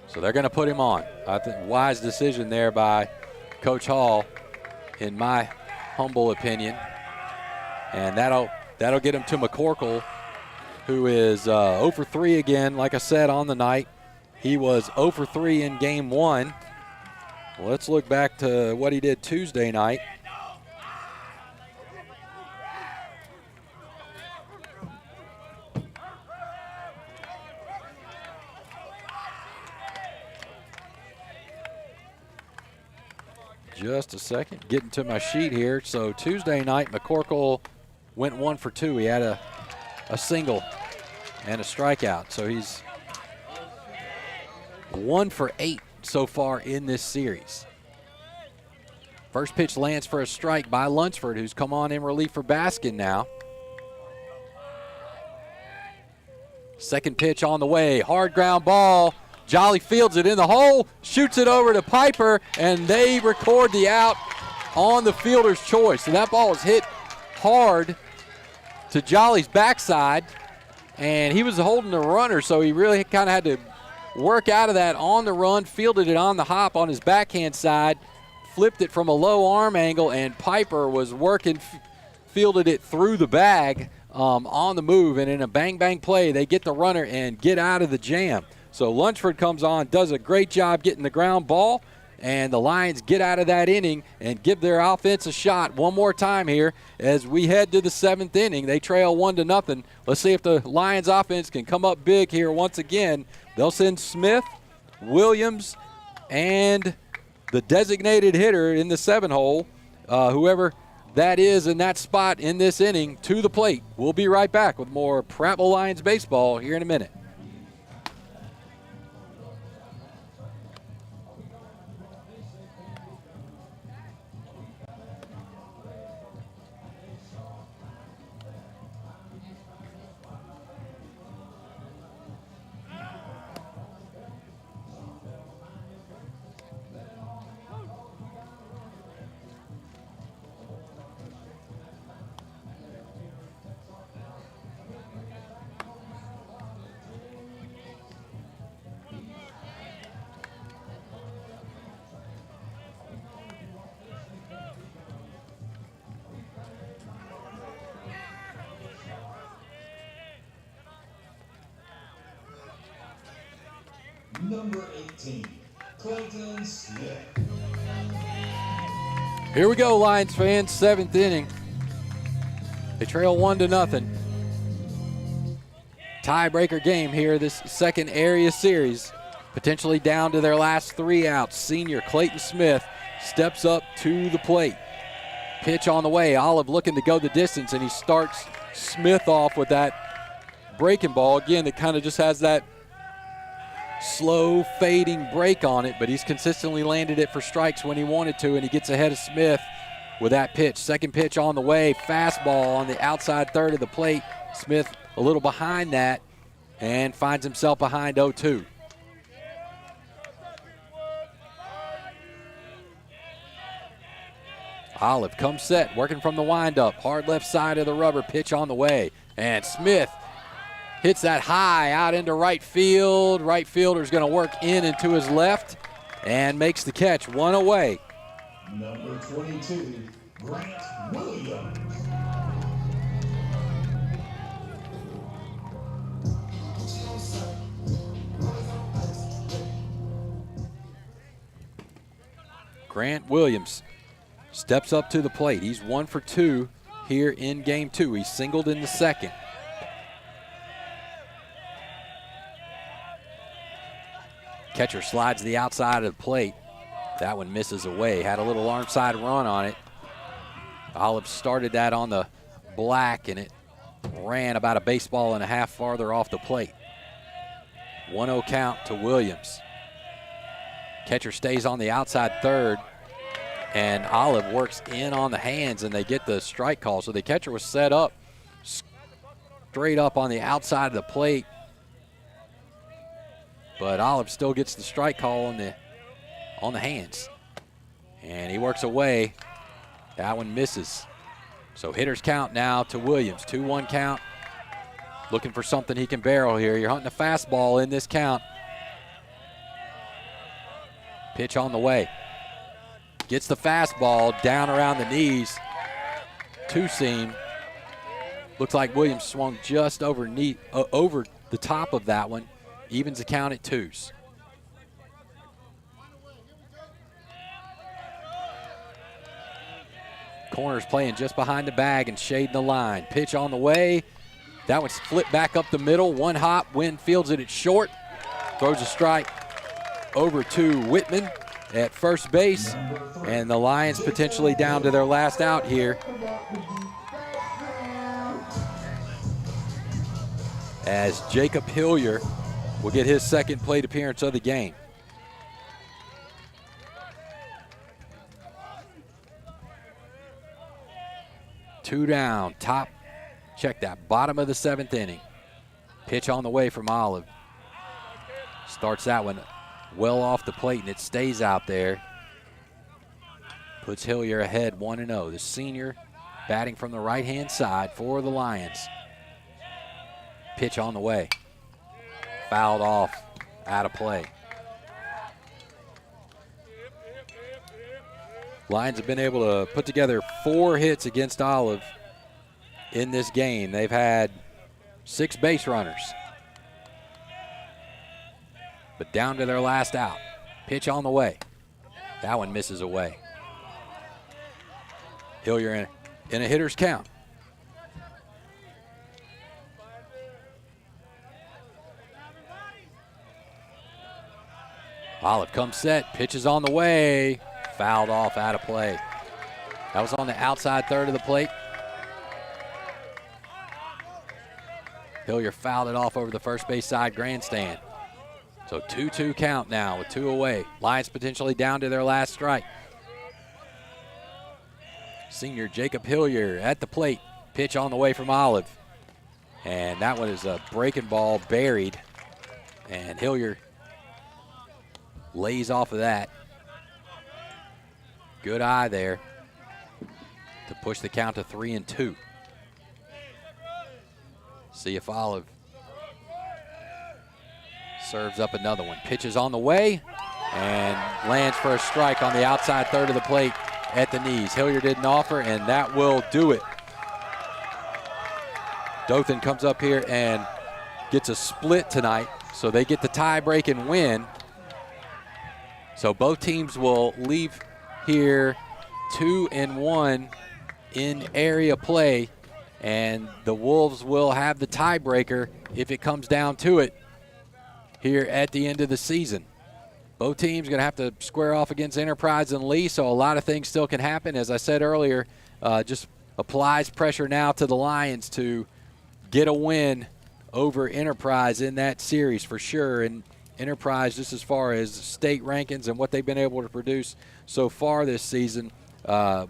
So they're going to put him on. I think wise decision there by Coach Hall, in my humble opinion. And that'll get him to McCorkle, who is 0 for 3 again, like I said, on the night. He was 0 for 3 in game 1. Well, let's look back to what he did Tuesday night. Just a second, getting to my sheet here. So Tuesday night, McCorkle went 1 for 2. He had a single and a strikeout. So he's 1 for 8 so far in this series. First pitch lands for a strike by Lunsford, who's come on in relief for Baskin now. Second pitch on the way, hard ground ball. Jolly fields it in the hole, shoots it over to Piper, and they record the out on the fielder's choice. So that ball was hit hard to Jolly's backside, and he was holding the runner, so he really kind of had to work out of that on the run, fielded it on the hop on his backhand side, flipped it from a low arm angle, and Piper was working, fielded it through the bag on the move, and in a bang-bang play, they get the runner and get out of the jam. So Lunsford comes on, does a great job getting the ground ball, and the Lions get out of that inning and give their offense a shot one more time here as we head to the 7th inning. They trail 1-0. Let's see if the Lions offense can come up big here once again. They'll send Smith, Williams, and the designated hitter in the 7-hole, whoever that is in that spot in this inning, to the plate. We'll be right back with more Prattville Lions baseball here in a minute. Number 18, Clayton Smith. Here we go, Lions fans, 7th inning. They trail 1-0. Tiebreaker game here, this second area series. Potentially down to their last 3 outs. Senior Clayton Smith steps up to the plate. Pitch on the way. Olive looking to go the distance, and he starts Smith off with that breaking ball. Again, it kind of just has that slow fading break on it, but he's consistently landed it for strikes when he wanted to, and he gets ahead of Smith with that pitch. Second pitch on the way. Fastball on the outside third of the plate. Smith a little behind that and finds himself behind 0-2. Olive comes set, working from the windup. Hard left side of the rubber, pitch on the way. And Smith hits that high out into right field. Right fielder's going to work in and to his left and makes the catch. 1 away. Number 22, Grant Williams. Grant Williams steps up to the plate. He's 1 for 2 here in game 2. He singled in the second. Catcher slides the outside of the plate. That one misses away. Had a little arm side run on it. Olive started that on the black, and it ran about a baseball and a half farther off the plate. 1-0 count to Williams. Catcher stays on the outside third, and Olive works in on the hands, and they get the strike call. So the catcher was set up straight up on the outside of the plate, but Olive still gets the strike call on the hands. And he works away. That one misses. So hitters count now to Williams. 2-1 count. Looking for something he can barrel here. You're hunting a fastball in this count. Pitch on the way. Gets the fastball down around the knees. Two-seam. Looks like Williams swung just over the top of that one. Evens the count at 2s. Corner's playing just behind the bag and shading the line. Pitch on the way. That one's flipped back up the middle. One hop. Wynn fields it at short. Throws a strike over to Whitman at first base. And the Lions potentially down to their last out here, as Jacob Hillier will get his second plate appearance of the game. Two down, top, check that, bottom of the 7th inning. Pitch on the way from Olive. Starts that one well off the plate, and it stays out there. Puts Hillier ahead 1-0. The senior batting from the right-hand side for the Lions. Pitch on the way. Fouled off, out of play. Lions have been able to put together 4 hits against Olive in this game. They've had 6 base runners, but down to their last out. Pitch on the way. That one misses away. Hillier in a hitter's count. Olive comes set, pitches on the way. Fouled off, out of play. That was on the outside third of the plate. Hillier fouled it off over the first base side grandstand. So 2-2 count now with 2 away. Lions potentially down to their last strike. Senior Jacob Hillier at the plate. Pitch on the way from Olive. And that one is a breaking ball buried. And Hillier lays off of that. Good eye there to push the count to 3-2. See if Olive serves up another one. Pitches on the way and lands for a strike on the outside third of the plate at the knees. Hillier didn't offer, and that will do it. Dothan comes up here and gets a split tonight. So they get the tie break and win. So both teams will leave here 2-1 in area play, and the Wolves will have the tiebreaker if it comes down to it here at the end of the season. Both teams going to have to square off against Enterprise and Lee, so a lot of things still can happen. As I said earlier, just applies pressure now to the Lions to get a win over Enterprise in that series for sure. And Enterprise, just as far as state rankings and what they've been able to produce so far this season,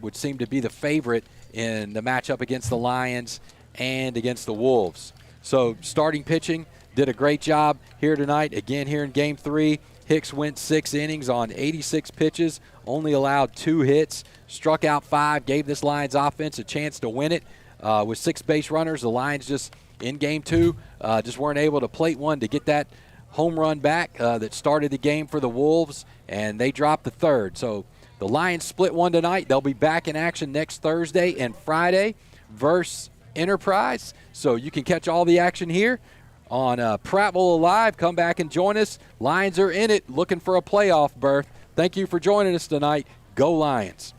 would seem to be the favorite in the matchup against the Lions and against the Wolves. So starting pitching did a great job here tonight. Again, here in Game 3, Hicks went 6 innings on 86 pitches, only allowed 2 hits, struck out 5, gave this Lions offense a chance to win it. With 6 base runners, the Lions just in Game 2 just weren't able to plate one to get that home run back that started the game for the Wolves, and they dropped the third. So the Lions split one tonight. They'll be back in action next Thursday and Friday versus Enterprise. So you can catch all the action here on Prattville Live. Come back and join us. Lions are in it, looking for a playoff berth. Thank you for joining us tonight. Go Lions.